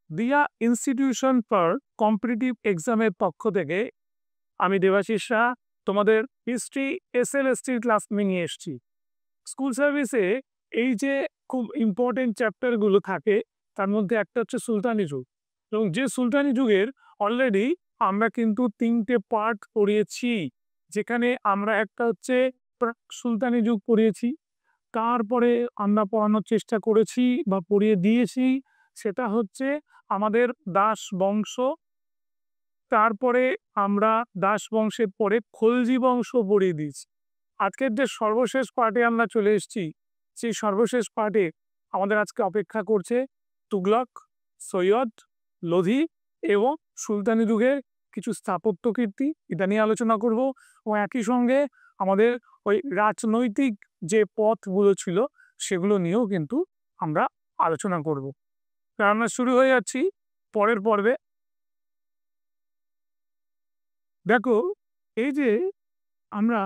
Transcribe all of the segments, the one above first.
দিয়া institution for competitive এক্সামের পক্ষ থেকে আমি দেবাশিস শাহ তোমাদের হিস্ট্রি এসএলএসটির ক্লাস নিয়ে এসেছি। স্কুল সার্ভিসে এই যে খুব ইম্পর্টেন্ট চ্যাপ্টারগুলো থাকে তার মধ্যে একটা হচ্ছে সুলতানি যুগ, এবং যে সুলতানি যুগের অলরেডি আমরা কিন্তু ৩টে পার্ট পড়িয়েছি, যেখানে আমরা একটা হচ্ছে প্রাক সুলতানি যুগ পড়িয়েছি, তারপরে আমরা পড়ানোর চেষ্টা করেছি বা পড়িয়ে দিয়েছি সেটা হচ্ছে আমাদের দাস বংশ, তারপরে আমরা দাস বংশের পরে খলজি বংশ পড়িয়ে দিয়েছি। আজকের যে সর্বশেষ পার্টে আমরা চলে এসেছি, সেই সর্বশেষ পার্টে আমাদের আজকে অপেক্ষা করছে তুগলক, সৈয়দ, লোধি এবং সুলতানি যুগের কিছু স্থাপত্য কীর্তি, এটা নিয়ে আলোচনা করব। এবং একই সঙ্গে আমাদের ওই রাজনৈতিক যে পথগুলো ছিল সেগুলো নিয়েও কিন্তু আমরা আলোচনা করব। আমরা শুরু হয়ে যাচ্ছি পরের পর্বে। দেখো, এই যে আমরা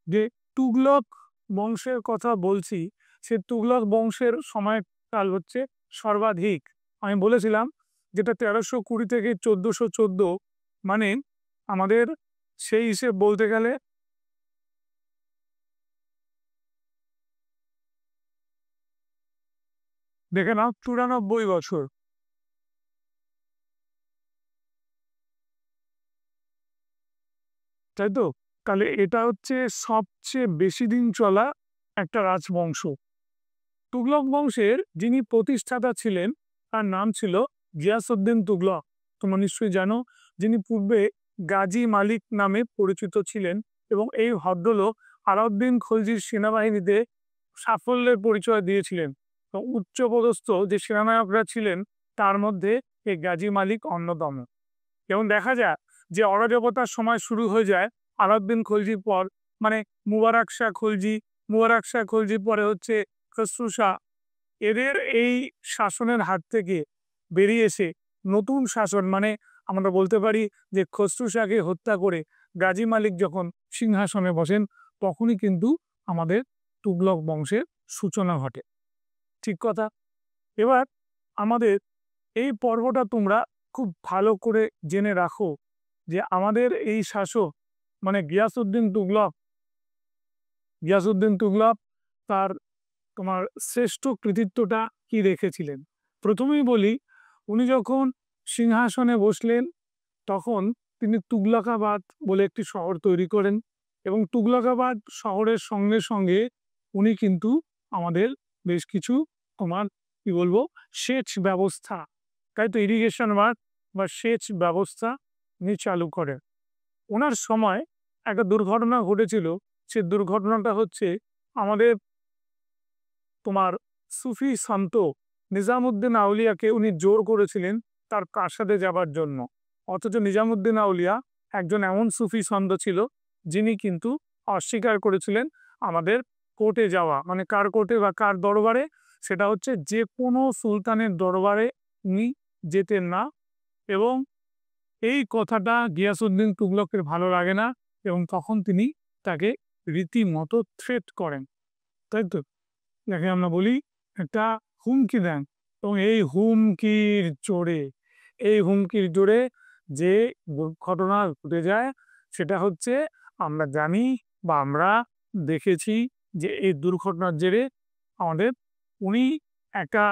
যে তুগলক বংশের কথা বলছি, সে তুগলক বংশের সময়কাল হচ্ছে সর্বাধিক। আমি বলেছিলাম যেটা ১৩২০ থেকে ১৪১৪, মানে আমাদের সেই হিসেব বলতে গেলে দেখে নাও ৯৪ বছর, তাই তো? তাহলে এটা হচ্ছে সবচেয়ে বেশি দিন চলা একটা রাজবংশ। তুগলক বংশের যিনি প্রতিষ্ঠাতা ছিলেন তার নাম ছিল গিয়াসউদ্দিন তুগলক। তোমরা নিশ্চয়ই জানো, যিনি পূর্বে গাজী মালিক নামে পরিচিত ছিলেন, এবং এই ভদ্রলোক আলাউদ্দিন খলজির সেনাবাহিনীতে সাফল্যের পরিচয় দিয়েছিলেন। তো উচ্চপদস্থ যে সেনানায়করা ছিলেন তার মধ্যে এই গাজী মালিক অন্যতম। এবং দেখা যায় যে অরাজকতার সময় শুরু হয়ে যায় আলাউদ্দিন খলজির পর, মানে মুবারক শাহ খলজি, মুবারক শাহ খলজির পরে হচ্ছে খসরু শাহ। এদের এই শাসনের হাত থেকে বেরিয়ে এসে নতুন শাসন, মানে আমরা বলতে পারি যে খসরু শাহকে হত্যা করে গাজী মালিক যখন সিংহাসনে বসেন, তখনই কিন্তু আমাদের তুগলক বংশের সূচনা ঘটে। ঠিক কথা। এবার আমাদের এই পর্বটা তোমরা খুব ভালো করে জেনে রাখো যে আমাদের এই শাসক, মানে গিয়াসউদ্দিন তুগলক তার তোমার শ্রেষ্ঠ কৃতিত্বটা কি রেখেছিলেন। প্রথমেই বলি, উনি যখন সিংহাসনে বসলেন তখন তিনি তুগলকাবাদ বলে একটি শহর তৈরি করেন, এবং তুগলকাবাদ শহরের সঙ্গে সঙ্গে উনি কিন্তু আমাদের বেশ কিছু তোমার কি বলবো সেচ ব্যবস্থা, তাই তো, ইরিগেশন ওয়ার্ক বা সেচ ব্যবস্থা উনি চালু করেন। ওনার সময় একটা দুর্ঘটনা ঘটেছিল। সে দুর্ঘটনাটা হচ্ছে আমাদের তোমার সুফি সন্ত নিজামুদ্দিন আউলিয়াকে উনি জোর করেছিলেন তার প্রাসাদে যাবার জন্য। অথচ নিজামুদ্দিন আউলিয়া একজন এমন সুফি সন্ত ছিল যিনি কিন্তু অস্বীকার করেছিলেন আমাদের কোর্টে যাওয়া, মানে কার কোর্টে বা কার দরবারে, সেটা হচ্ছে যে কোনো সুলতানের দরবারে উনি যেতেন না। এবং এই কথাটা গিয়াসউদ্দিন তুগলকের ভালো লাগে না, এবং তখন তিনি তাকে রীতিমতো থ্রেট করেন, তাই তো, যাকে আমরা বলি একটা হুমকি দেন। এবং এই হুমকির জোরে যে দুর্ঘটনা ঘটে যায় সেটা হচ্ছে আমরা জানি বা আমরা দেখেছি যে এই দুর্ঘটনার জেরে আমাদের উনি একটা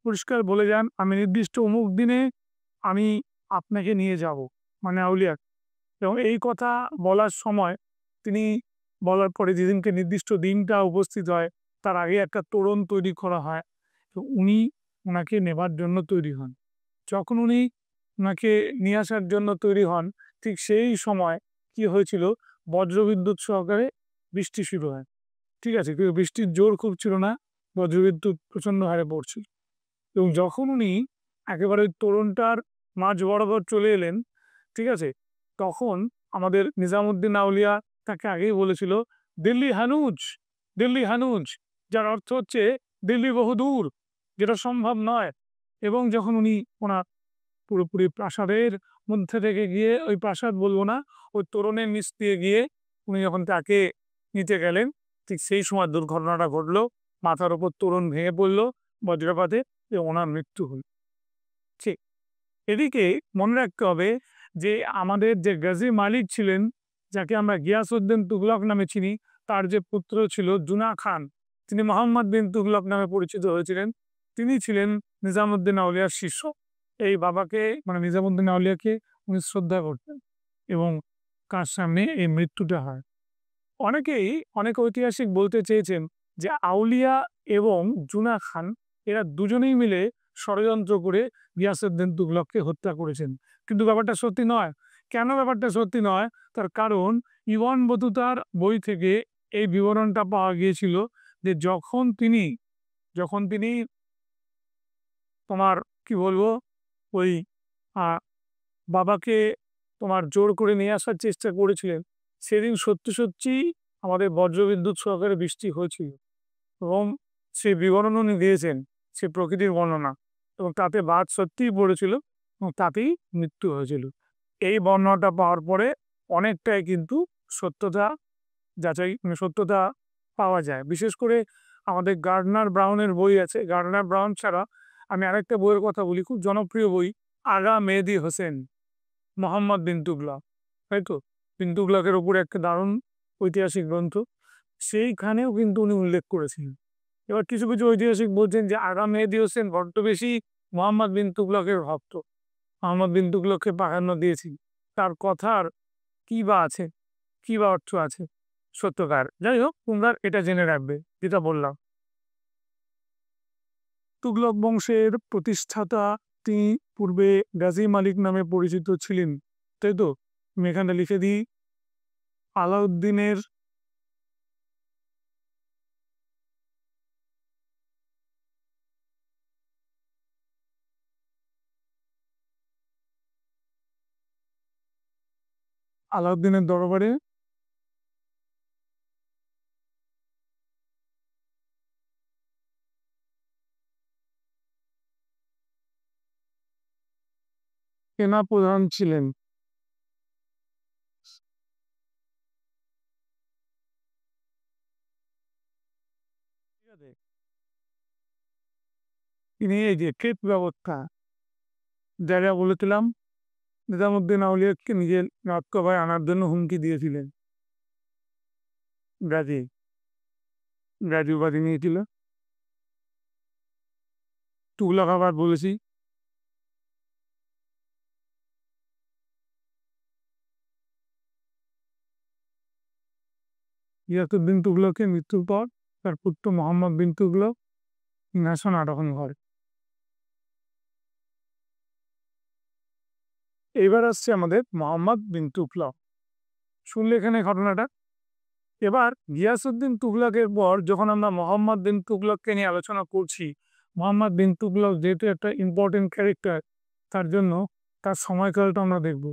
পরিষ্কার বলে যান, আমি নির্দিষ্ট অমুক দিনে আমি আপনাকে নিয়ে যাব, মানে আউলিয়া। এবং এই কথা বলার সময় তিনি বলার পরে যেদিনকে নির্দিষ্ট দিনটা উপস্থিত হয় তার আগে একটা তোরণ তৈরি করা হয়, তো উনি ওনাকে নেবার জন্য তৈরি হন। যখন উনি ওনাকে নিয়ে আসার জন্য তৈরি হন, ঠিক সেই সময় কি হয়েছিল, বজ্রবিদ্যুৎ সহকারে বৃষ্টি শুরু হয়। ঠিক আছে, কিন্তু বৃষ্টির জোর খুব ছিল না, বজ্রবিদ্যুৎ প্রচন্ড হারে পড়ছিল। এবং যখন উনি একেবারে ওই তোরণটার মাঝ বরাবর চলে এলেন, ঠিক আছে, তখন আমাদের নিজামুদ্দিন আউলিয়া তাকে আগেই বলেছিল দিল্লি হানুজ, দিল্লি হানুজ, যার অর্থ হচ্ছে দিল্লি বহুদূর, যেটা সম্ভব নয়। এবং যখন উনি ওনার পুরোপুরি প্রাসাদের মধ্যে থেকে গিয়ে, ওই প্রাসাদ বলবো না, ওই তোরণের নিচ দিয়ে গিয়ে উনি যখন তাকে নিতে গেলেন, ঠিক সেই সময় দুর্ঘটনাটা ঘটলো, মাথার উপর তোরণ ভেঙে পড়লো বজ্রপাতে, এবং ওনার মৃত্যু হল। ঠিক। এদিকে মনে রাখতে হবে যে আমাদের যে গাজী মালিক ছিলেন, যাকে আমরা গিয়াসউদ্দিন তুগলক নামে চিনি, তার যে পুত্র ছিল জুনা খান, তিনি মোহাম্মদ বিন তুগলক নামে পরিচিত হয়েছিলেন। তিনি ছিলেন নিজামুদ্দিন আউলিয়ার শিষ্য। এই বাবাকে মানে নিজামুদ্দিন আউলিয়াকে উনি শ্রদ্ধা করতেন এবং কার সামনে এই মৃত্যুটা হয়। অনেকেই অনেক ঐতিহাসিক বলতে চেয়েছেন যে আউলিয়া এবং জুনা খান এরা দুজনেই মিলে ষড়যন্ত্র করে গিয়াসউদ্দিন তুগলককে হত্যা করেছেন, কিন্তু ব্যাপারটা সত্যি নয়। কেন ব্যাপারটা সত্যি নয়? তার কারণ ইবন বতুতার বই থেকে এই বিবরণটা পাওয়া গিয়েছিল যে যখন তিনি তোমার কি বলবো ওই আহ, বাবাকে তোমার জোর করে নিয়ে আসার চেষ্টা করেছিলেন, সেদিন সত্যি সত্যি আমাদের বজ্রবিদ্যুৎ সহকারে বৃষ্টি হয়েছিল এবং সেই বিবরণ উনি দিয়েছেন, সে প্রকৃতির বর্ণনা, এবং তাতে বাদ সত্যিই পড়েছিল এবং তাতেই মৃত্যু হয়েছিল। এই বর্ণনাটা পাওয়ার পরে অনেকটাই কিন্তু সত্যতা সত্যতা পাওয়া যায়। বিশেষ করে আমাদের গার্ডনার ব্রাউনের বই আছে, গার্ডনার ব্রাউন ছাড়া আমি আরেকটা বইয়ের কথা বলি, খুব জনপ্রিয় বই, আগা মেহেদী হোসেন মোহাম্মদ বিন তুগলক, তাই তো? বিন তুগলকের উপরে একটা দারুণ ঐতিহাসিক গ্রন্থ, সেইখানেও কিন্তু উনি উল্লেখ করেছিলেন। এবার কিছু কিছু ঐতিহাসিক বলছেন যে আগা মেহেদী হোসেন বড্ড বেশি মোহাম্মদ বিন তুগলকের ভক্ত, মোহাম্মদ বিন তুগলককে প্রাধান্য দিয়েছি। তার কথার কি বা আছে, কি বা অর্থ আছে সত্যকার? যাই হোক, তোমরা এটা জেনে রাখবে যেটা বললাম। তুগলক বংশের প্রতিষ্ঠাতা তিনি পূর্বে গাজী মালিক নামে পরিচিত ছিলেন, তাই তো? আমি এখানে লিখে দিই আলাউদ্দিনের আলাউদ্দিনের দরবারে সেনা প্রধান ছিলেন। ঠিক আছে? তিনি এই যে ক্ষেত ব্যবস্থা যারা বলেছিলাম, নিজামুদ্দিন আউলিয়াকে নিজের রাজসভায় আনার জন্য হুমকি দিয়েছিলেন, গাজী গাজী উপাধি নিয়েছিল। তুগলক আবার বলেছি গিয়াসউদ্দিন তুগলকের মৃত্যুর পর তার পুত্র মোহাম্মদ বিন তুগলক সিংহাসন আরোহণ করে। এবার আসছে আমাদের মোহাম্মদ বিন তুগলক। শুনলে এখানে ঘটনাটা। এবার গিয়াসউদ্দিন তুগলকের পর যখন আমরা মোহাম্মদ বিন তুগলককে নিয়ে আলোচনা করছি, মোহাম্মদ বিন তুগলক যেহেতু একটা ইম্পর্টেন্ট ক্যারেক্টার, তার জন্য তার সময়কালটা আমরা দেখব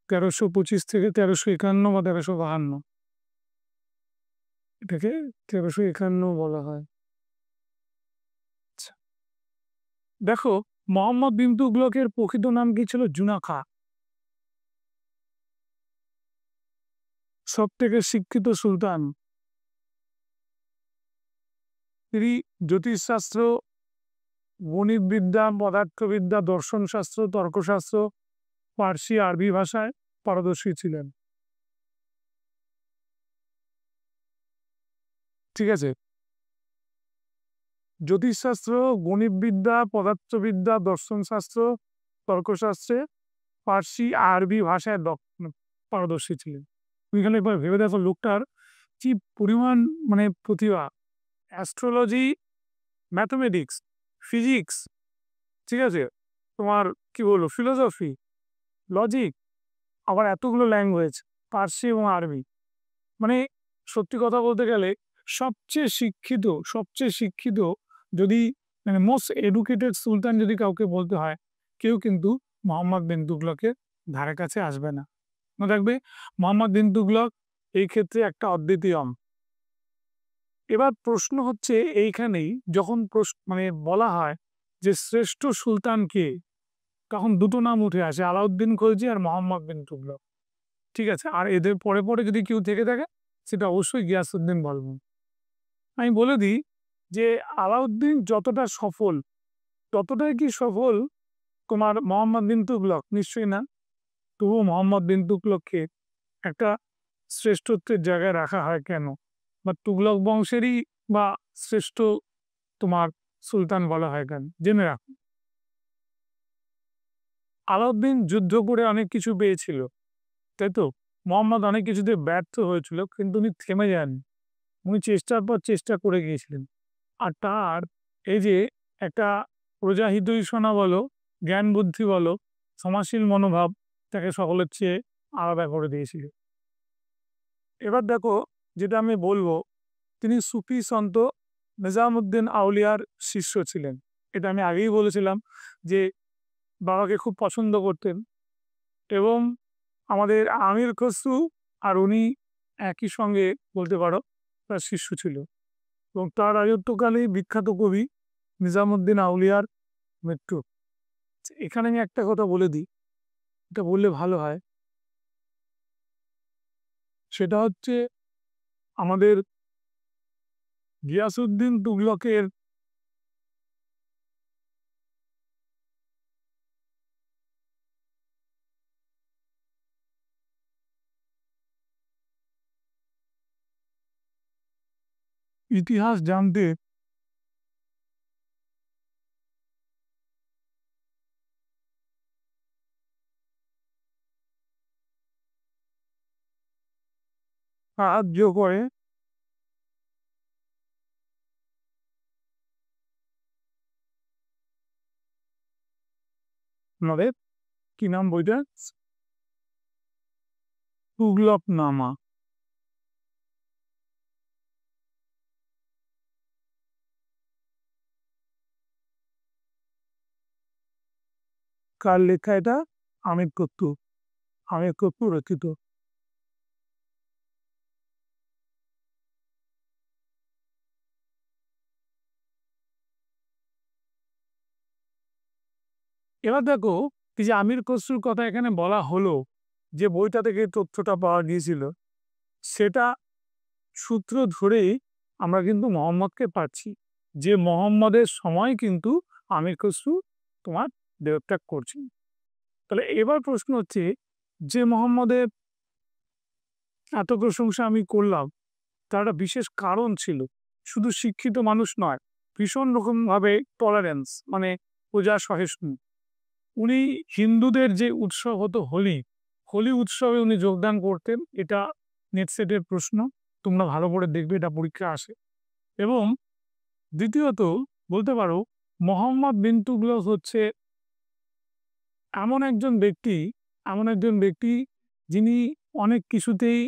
1325 থেকে 1351 বা 1352। এটাকে 1351 বলা হয়। আচ্ছা, দেখো, মোহাম্মদ বিন তুগলকের প্রকৃত নাম কি ছিল? জুনা খাঁ। সব থেকে শিক্ষিত সুলতান। তিনি জ্যোতিষশাস্ত্র, গণিতবিদ্যা, পদার্থবিদ্যা, দর্শনশাস্ত্র, তর্কশাস্ত্র, পার্সি, আরবি ভাষায় পারদর্শী ছিলেন। ঠিক আছে? জ্যোতিষশাস্ত্র, গণিতবিদ্যা, পদার্থবিদ্যা, দর্শনশাস্ত্র, তর্কশাস্ত্রে, পার্সি, আরবি ভাষায় পারদর্শী ছিলেন। তুমি এখানে একবার ভেবে দেখো লোকটার কি পরিমাণ মানে প্রতিভা। অ্যাস্ট্রোলজি, ম্যাথমেটিক্স, ফিজিক্স, ঠিক আছে, তোমার কি বলবো, ফিলোসফি, লজিক, আবার এতগুলো ল্যাঙ্গুয়েজ, পার্সি এবং আরবি। মানে সত্যি কথা বলতে গেলে সবচেয়ে শিক্ষিত যদি মানে মোস্ট এডুকেটেড সুলতান যদি কাউকে বলতে হয়, কেউ কিন্তু মোহাম্মদ বিন তুগলকের ধারে কাছে আসবে না। মনে রাখবে, মোহাম্মদ বিন তুগলক এই ক্ষেত্রে একটা অদ্বিতীয়। এবার প্রশ্ন হচ্ছে এইখানেই, যখন মানে বলা হয় যে শ্রেষ্ঠ সুলতান কে, তখন দুটো নাম উঠে আসে, আলাউদ্দিন খলজি আর মোহাম্মদ বিন তুগলক। ঠিক আছে? আর এদের পরে পরে যদি কেউ থেকে থাকে, সেটা অবশ্যই গিয়াসউদ্দিন বলবেন। আমি বলে দিই যে আলাউদ্দিন যতটা সফল, ততটাই কি সফল তোমার মোহাম্মদ বিন তুগলক নিশ্চয়ই না, তবুও মোহাম্মদ বিন তুগলককে একটা শ্রেষ্ঠত্বের জায়গায় রাখা হয় কেন, বা তুগলক বংশেরই বা শ্রেষ্ঠ তোমার সুলতান বলা হয় কেন, জেনে রাখো। আলাউদ্দিন যুদ্ধ করে অনেক কিছু পেয়েছিল, তাই তো। মোহাম্মদ অনেক কিছুতে ব্যর্থ হয়েছিল, কিন্তু উনি থেমে যান, উনি চেষ্টার পর চেষ্টা করে গিয়েছিলেন। আর তার এই যে একটা প্রজাহিতৈষণা বলো, জ্ঞান বুদ্ধি বলো, সমাজশীল মনোভাব তাকে সকলের চেয়ে আলাদা করে দিয়েছিল। এবার দেখো, যেটা আমি বলবো, তিনি সুফি সন্ত নিজামুদ্দিন আউলিয়ার শিষ্য ছিলেন। এটা আমি আগেই বলেছিলাম যে বাবাকে খুব পছন্দ করতেন, এবং আমাদের আমির খসরু আর উনি একই সঙ্গে বলতে পারো তার শিষ্য ছিল। এবং তার রাজত্বকালেই বিখ্যাত কবি নিজামুদ্দিন আউলিয়ার মৃত্যু। এখানে আমি একটা কথা বলে দিই, এটা বললে ভালো হয়। সেটা হচ্ছে আমাদের গিয়াসউদ্দিন তুগলকের ইতিহাস জানতে সাহায্য করে আমাদের, কি নাম বইটা, তুগলকনামা। কার লেখা এটা? আমির কত্তু, আমির কত্তু রচিত। এবার দেখো, এই যে আমির খসরুর কথা এখানে বলা হলো, যে বইটা থেকে তথ্যটা পাওয়া গিয়েছিল, সেটা সূত্র ধরেই আমরা কিন্তু মোহাম্মদকে পাচ্ছি, যে মোহাম্মদের সময় কিন্তু আমির খসরু তোমার দেহত্যাগ করছেন। তাহলে এবার প্রশ্ন হচ্ছে, যে মোহাম্মদের এত প্রশংসা আমি করলাম, তার একটা বিশেষ কারণ ছিল। শুধু শিক্ষিত মানুষ নয়, ভীষণ রকমভাবে টলারেন্স, মানে প্রজা সহিষ্ণু। উনি হিন্দুদের যে উৎসব হতো হোলি, হোলি উৎসবে উনি যোগদান করতেন। এটা নেটসেটের প্রশ্ন, তোমরা ভালো করে দেখবে, এটা পরীক্ষা আসে। এবং দ্বিতীয়ত বলতে পারো, মোহাম্মদ বিন তুগলক হচ্ছে এমন একজন ব্যক্তি, এমন একজন ব্যক্তি যিনি অনেক কিছুতেই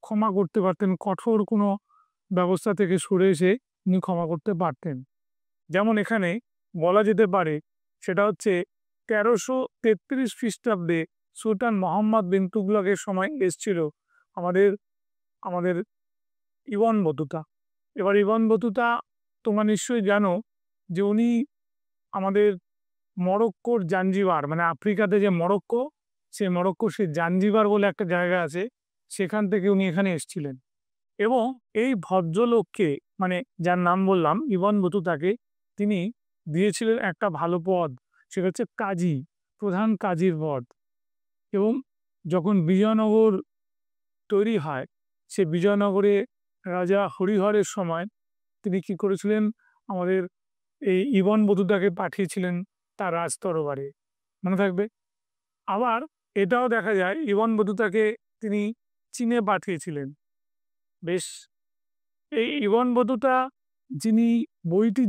ক্ষমা করতে পারতেন, কঠোর কোনো ব্যবস্থা থেকে সরে এসে উনি ক্ষমা করতে পারতেন। যেমন এখানে বলা যেতে পারে, সেটা হচ্ছে 1333 খ্রিস্টাব্দে সুলতান মোহাম্মদ বিন তুগলকের সময় এসেছিল আমাদের আমাদের ইবন বতুতা। এবার ইবন বতুতা তোমরা নিশ্চয়ই জানো যে উনি আমাদের মরক্কোর জাঞ্জিবার, মানে আফ্রিকাতে যে মরক্কো, সেই মরক্কো সে জাঞ্জিবার বলে একটা জায়গা আছে, সেখান থেকে উনি এখানে এসেছিলেন। এবং এই ভদ্রলোককে, মানে যার নাম বললাম ইবন বতুতাকে, তিনি দিয়েছিলেন একটা ভালো পদ, সেটা হচ্ছে কাজী, প্রধান কাজীর পদ। এবং যখন বিজয়নগর তৈরি হয়, সে বিজয়নগরে রাজা হরিহরের সময় তিনি কি করেছিলেন, আমাদের এই ইবন বতুতাকে পাঠিয়েছিলেন তার রাজদরবারে, মনে থাকবে। আবার এটাও দেখা যায় ইবন বতুতাকে তিনি চীনে পাঠিয়েছিলেন। বেশ, এই ইবন বতুতা যিনি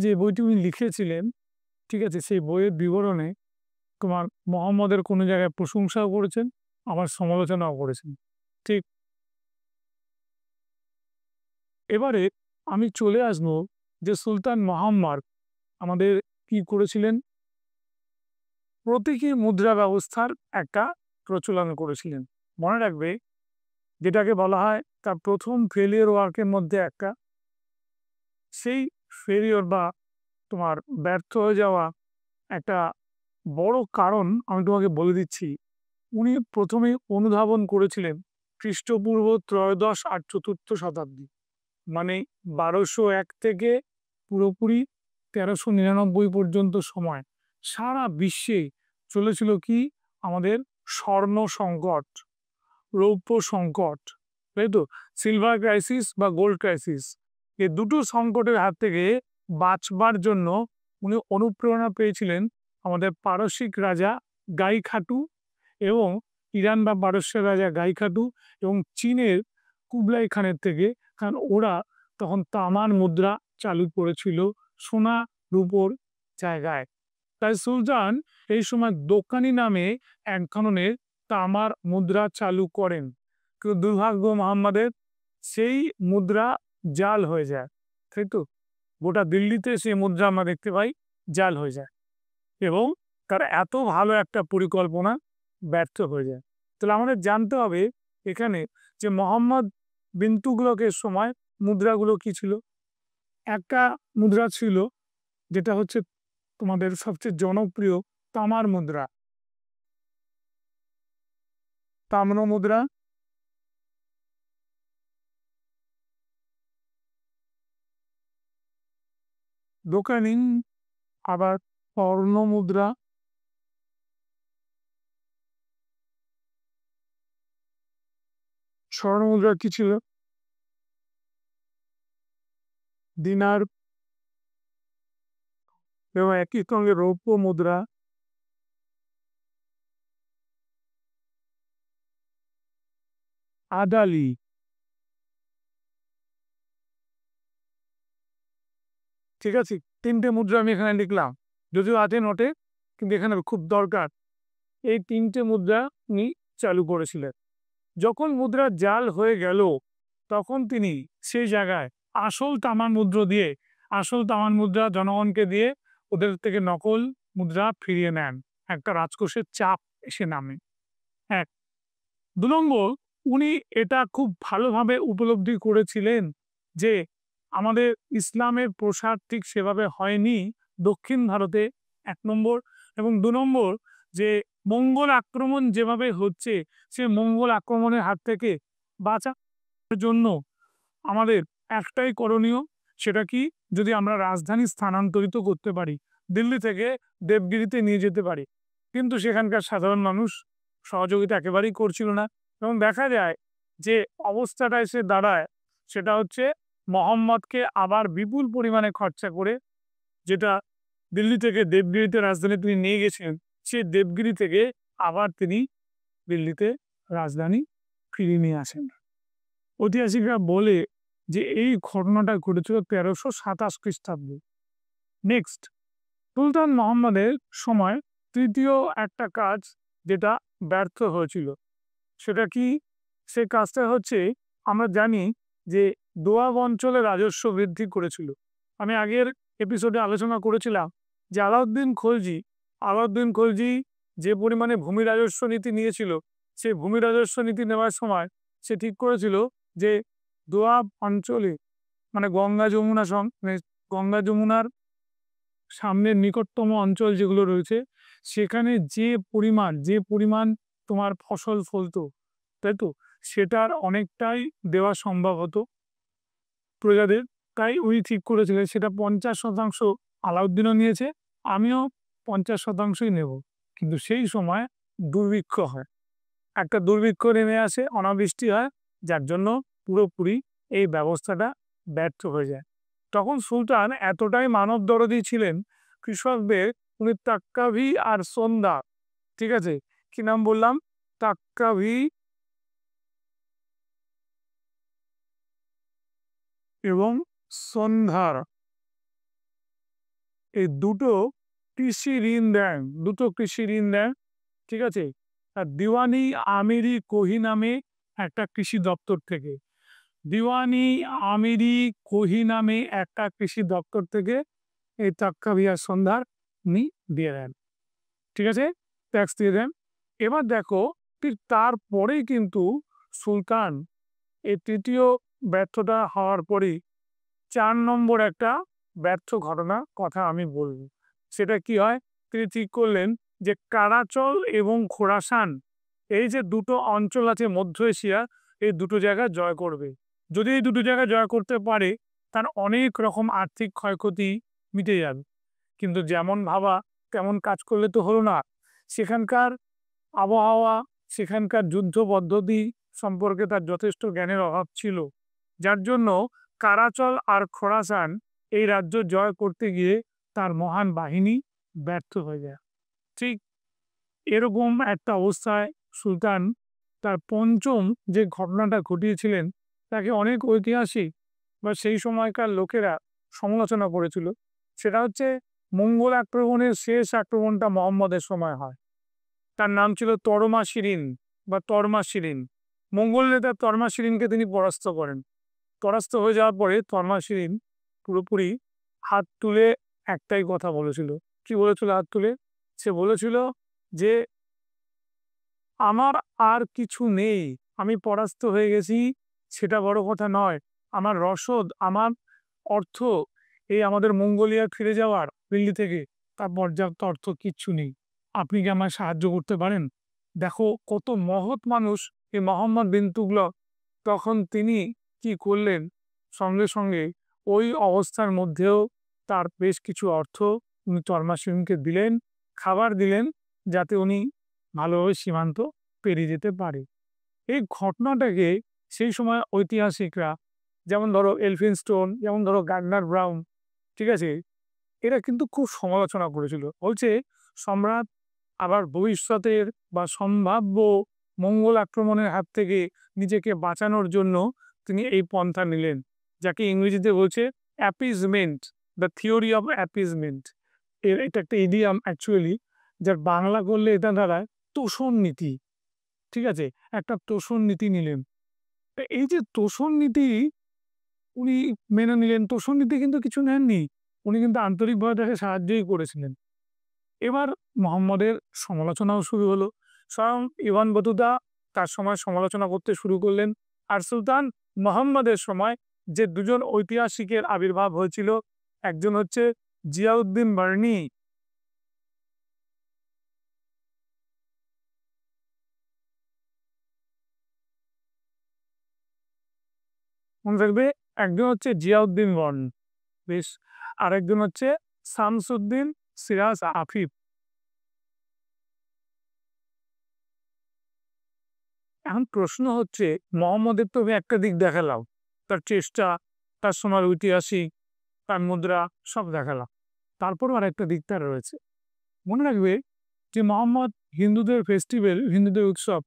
যে বইটি উনি লিখেছিলেন, ঠিক আছে, সেই বইয়ের বিবরণে তোমার মোহাম্মদের কোনো জায়গায় প্রশংসাও করেছেন, আবার সমালোচনাও করেছেন। ঠিক, এবারে আমি চলে আসবো যে সুলতান মোহাম্মদ আমাদের কি করেছিলেন, প্রতীকী মুদ্রা ব্যবস্থার একটা প্রচলন করেছিলেন। মনে রাখবে, যেটাকে বলা হয় তার প্রথম ফেলিয়ার ওয়ার্কের মধ্যে একটা, সেই ফেলিওর বা তোমার ব্যর্থ হয়ে যাওয়া একটা বড় কারণ আমি তোমাকে বলে দিচ্ছি। উনি প্রথমে অনুধাবন করেছিলেন খ্রিস্টপূর্ব ত্রয়োদশ আর চতুর্থ শতাব্দী, মানে 1201 থেকে পুরোপুরি 1399 পর্যন্ত সময় সারা বিশ্বে চলেছিল কি আমাদের স্বর্ণ সংকট, রৌপ্য সংকট, তাই তো, সিলভার ক্রাইসিস বা গোল্ড ক্রাইসিস। এই দুটো সংকটের হাত থেকে বাঁচবার জন্য উনি অনুপ্রেরণা পেয়েছিলেন আমাদের পারসিক রাজা গাই খাটু এবং ইরান বা পারস্যের রাজা গাই খাটু এবং চীনের কুবলাই খানের থেকে। কারণ ওরা তখন তামার মুদ্রা চালু করেছিল সোনা রূপোর জায়গায়। তাই সুলতান এই সময় দোকানি নামে এক ধরনের তামার মুদ্রা চালু করেন। কিন্তু দুর্ভাগ্য মোহাম্মদের, সেই মুদ্রা জাল হয়ে যায়, তাই তো, গোটা দিল্লিতে সেই মুদ্রা আমরা দেখতে পাই জাল হয়ে যায় এবং তার এত ভালো একটা পরিকল্পনা ব্যর্থ হয়ে যায়। তাহলে আমাদের জানতে হবে এখানে যে মোহাম্মদ বিন তুগলকের সময় মুদ্রাগুলো কি ছিল। একটা মুদ্রা ছিল যেটা হচ্ছে তোমাদের সবচেয়ে জনপ্রিয় তামার মুদ্রা, তাম্র মুদ্রা। দোকানি আবার স্বর্ণ মুদ্রা, স্বর্ণ মুদ্রা কি ছিল, দিনার এবং একই সঙ্গে রৌপ্য মুদ্রা, আদালি। ঠিক আছে, তিনটে মুদ্রা আমি এখানে লিখলাম, যদিও আছে নোটে, কিন্তু এখানে খুব দরকার। এই তিনটে মুদ্রা উনি চালু করেছিলেন। যখন মুদ্রা জাল হয়ে গেল তখন তিনি সেই জায়গায় আসল তামার মুদ্রা জনগণকে দিয়ে ওদের থেকে নকল মুদ্রা ফিরিয়ে নেন। একটা রাজকোষের চাপ এসে নামে। এক, ২ নম্বর, উনি এটা খুব ভালোভাবে উপলব্ধি করেছিলেন যে আমাদের ইসলামের প্রসার ঠিক সেভাবে হয়নি দক্ষিণ ভারতে, ১ নম্বর। এবং ২ নম্বর, যে মঙ্গল আক্রমণ যেভাবে হচ্ছে সে মঙ্গল আক্রমণের হাত থেকে বাঁচার জন্য আমাদের একটাই করণীয়, সেটা কি, যদি আমরা রাজধানী স্থানান্তরিত করতে পারি, দিল্লি থেকে দেবগিরিতে নিয়ে যেতে পারি। কিন্তু সেখানকার সাধারণ মানুষ সহযোগিতা একেবারেই করছিল না এবং দেখা যায় যে অবস্থাটা এসে দাঁড়ায় সেটা হচ্ছে মোহাম্মদকে আবার বিপুল পরিমাণে খরচা করে, যেটা দিল্লি থেকে দেবগিরিতে রাজধানী তিনি নিয়ে গেছেন, সে দেবগিরি থেকে আবার তিনি দিল্লিতে রাজধানী ফিরিয়ে নিয়ে আসেন। ঐতিহাসিকরা বলে যে এই ঘটনাটা ঘটেছিল ১৩২৭ খ্রিস্টাব্দে। নেক্সট, সুলতান মোহাম্মদের সময় তৃতীয় একটা কাজ যেটা ব্যর্থ হয়েছিল সেটা কি, সে কাজটা হচ্ছে, আমরা জানি যে দোয়াব অঞ্চলে রাজস্ব বৃদ্ধি করেছিল। আমি আগের এপিসোডে আলোচনা করেছিলাম যে আলাউদ্দিন খলজি যে পরিমাণে ভূমি রাজস্ব নীতি নিয়েছিল, সেই ভূমি রাজস্ব নীতি নেওয়ার সময় সে ঠিক করেছিল যে দোয়াব অঞ্চলে, মানে গঙ্গা যমুনার সামনের নিকটতম অঞ্চল যেগুলো রয়েছে সেখানে যে পরিমাণ তোমার ফসল ফলতো, তাই তো, সেটার অনেকটাই দেওয়া সম্ভব হতো প্রজাদের। তাই উনি ঠিক করেছিলেন সেটা ৫০% আলাউদ্দিনও নিয়েছে, আমিও ৫০%ই নেব। কিন্তু সেই সময় দুর্ভিক্ষ হয়, একটা দুর্ভিক্ষ নেমে আসে, অনাবৃষ্টি হয়, যার জন্য পুরোপুরি এই ব্যবস্থাটা ব্যর্থ হয়ে যায়। তখন সুলতান এতটাই মানব দরদী ছিলেন কৃষকদের, উনি তাক্কাভি আর সন্ধ্যা, ঠিক আছে, কি নাম বললাম, তাক্কাভি এবং সন্ধ্যার, এই দুটো কৃষি ঋণ দেন, ঠিক আছে, আর দিওয়ানি আমিরি কোহি নামে একটা কৃষি দপ্তর থেকে, এই তাক্কাভি আর সন্ধ্যার উনি দিয়ে দেন, ঠিক আছে, ট্যাক্স দিয়ে দেন। এবার দেখো, ঠিক তারপরেই কিন্তু সুলতান এই তৃতীয় ব্যর্থতা হওয়ার পরেই ৪ নম্বর একটা ব্যর্থ ঘটনা কথা আমি বলবো। সেটা কি হয়, তিনি ঠিক করলেন যে কারাচল এবং খোরাসান, এই যে দুটো অঞ্চল আছে মধ্য এশিয়া, এই দুটো জায়গা জয় করবে। যদি এই দুটো জায়গা জয় করতে পারে তার অনেক রকম আর্থিক ক্ষয়ক্ষতি মিটে যাবে। কিন্তু যেমন ভাবা তেমন কাজ করলে তো হলো না। সেখানকার আবহাওয়া, সেখানকার যুদ্ধ পদ্ধতি সম্পর্কে তার যথেষ্ট জ্ঞানের অভাব ছিল, যার জন্য কারাচল আর খোরাসান এই রাজ্য জয় করতে গিয়ে তার মহান বাহিনী ব্যর্থ হয়ে যায়। ঠিক এরকম একটা অবস্থায় সুলতান তার পঞ্চম যে ঘটনাটা ঘটিয়েছিলেন তাকে অনেক ঐতিহাসিক বা সেই সময়কার লোকেরা সমালোচনা করেছিল। সেটা হচ্ছে মঙ্গল আক্রমণের শেষ আক্রমণটা মোহাম্মদের সময় হয়। তার নাম ছিল তরমা শিরিন বা তরমা শিরিন। মঙ্গল নেতা তরমা শিরিনকে তিনি পরাস্ত করেন। পরাস্ত হয়ে যাওয়ার পরে তরমা শিরিন পুরোপুরি হাত তুলে একটাই কথা বলেছিল। কি বলেছিল হাত তুলে? সে বলেছিল যে আমার আর কিছু নেই, আমি পরাস্ত হয়ে গেছি, সেটা বড় কথা নয়। আমার রসদ, আমার অর্থ, এই আমাদের মঙ্গোলিয়া ফিরে যাওয়ার দিল্লি থেকে, তার পর্যাপ্ত অর্থ কিচ্ছু নেই। আপনি কি আমায় সাহায্য করতে পারেন? দেখো কত মহৎ মানুষ এই মোহাম্মদ বিন তুগলক। তখন তিনি কি করলেন, সঙ্গে সঙ্গে ওই অবস্থার মধ্যেও তার বেশ কিছু অর্থ উনি তরমা সিংকে দিলেন, খাবার দিলেন, যাতে উনি ভালোভাবে সীমান্ত পেরিয়ে যেতে পারে। এই ঘটনাটাকে সেই সময় ঐতিহাসিকরা, যেমন ধরো এলফিনস্টোন, যেমন ধরো গার্ডনার ব্রাউন, ঠিক আছে, এরা কিন্তু খুব সমালোচনা করেছিল। বলছে সম্রাট আবার ভবিষ্যতের বা সম্ভাব্য মঙ্গল আক্রমণের হাত থেকে নিজেকে বাঁচানোর জন্য তিনি এই পন্থা নিলেন, যাকে ইংরেজিতে বলছে appeasement, the theory of appeasement. এটা একটা ইডিয়াম অ্যাকচুয়ালি, যার বাংলা করলে এটা দ্বারা তোষণ নীতি। ঠিক আছে, একটা তোষণ নীতি নিলেন। এই যে তোষণ নীতি উনি মেনে নিলেন, তোষণ নীতি কিন্তু কিছু নেননি, উনি কিন্তু আন্তরিকভাবে তাকে সাহায্যই করেছিলেন। এবার মোহাম্মদের সমালোচনাও শুরু হলো। স্বয়ং ইভান বতুতা তার সময় সমালোচনা করতে শুরু করলেন। আর সুলতান মোহাম্মদের সময় যে দুজন ঐতিহাসিকের আবির্ভাব হয়েছিল, একজন হচ্ছে জিয়াউদ্দিন বার্নি, মনে রাখবে, একজন হচ্ছে জিয়াউদ্দিন বর্ণ, বেশ, আরেকজন হচ্ছে শামসুদ্দিন সিরাজ আফিফ। এখন প্রশ্ন হচ্ছে, মোহাম্মদের তো আমি একটা দিক দেখালাম, তার চেষ্টা, তার সময় ঐতিহাসিক, তার মুদ্রা সব দেখালাম, তারপরও আর একটা দিক তার রয়েছে। মনে রাখবে যে মোহাম্মদ হিন্দুদের ফেস্টিভ্যাল, হিন্দুদের উৎসব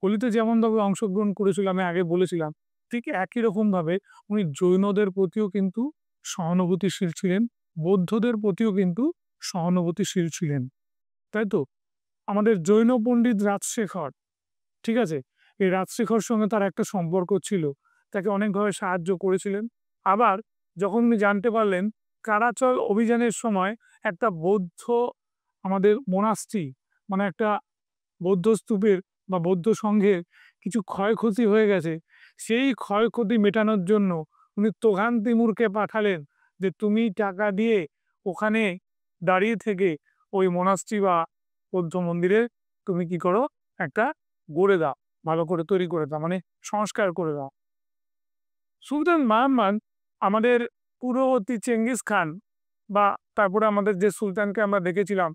হোলিতে যেমনভাবে অংশগ্রহণ করেছিল, আমি আগে বলেছিলাম, ঠিক একই রকমভাবে উনি জৈনদের প্রতিও কিন্তু সহানুভূতিশীল ছিলেন, বৌদ্ধদের প্রতিও কিন্তু সহানুভূতিশীল ছিলেন। তাই তো? আমাদের জৈন পণ্ডিত রাজশেখর, ঠিক আছে, এই রাজশেখর সঙ্গে তার একটা সম্পর্ক ছিল, তাকে অনেকভাবে সাহায্য করেছিলেন। আবার যখন উনি জানতে পারলেন কারাচল অভিযানের সময় একটা বৌদ্ধ আমাদের মোনাস্ট্রি, মানে একটা বৌদ্ধ স্তূপের বা বৌদ্ধ সংঘের কিছু ক্ষয়ক্ষতি হয়ে গেছে, সেই ক্ষয়ক্ষতি মেটানোর জন্য উনি তোঘান তিমুরকে পাঠালেন যে তুমি টাকা দিয়ে ওখানে দাঁড়িয়ে থেকে ওই মোনাস্ট্রি বা বৌদ্ধ মন্দিরে তুমি কি করো, একটা গড়ে দাও, ভালো করে তৈরি করে দাও, মানে সংস্কার করে দাও। সুলতান মাহমুদ আমাদের পূর্ববর্তী চেঙ্গিস খান বা তারপরে আমাদের যে সুলতানকে আমরা দেখেছিলাম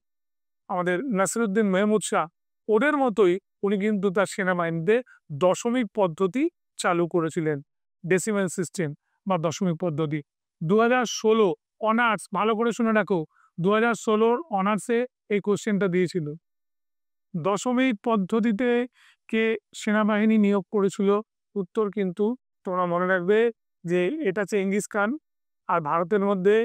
আমাদের নাসিরুদ্দিন মেহমুদ শাহ, ওদের মতোই উনি কিন্তু তার সেনাবাহিনীতে দশমিক পদ্ধতি চালু করেছিলেন, ডেসিমেল সিস্টেম বা দশমিক পদ্ধতি। 2016 অনার্স, ভালো করে শুনে রাখো, 2016 অনার্সে এই কোশ্চেনটা দিয়েছিল। দশমিক পদ্ধতিতে কে সেনাবাহিনী নিয়োগ করেছিল? উত্তর কিন্তু তোমরা মনে রাখবে যে এটা চেঙ্গিস খান, আর ভারতের মধ্যে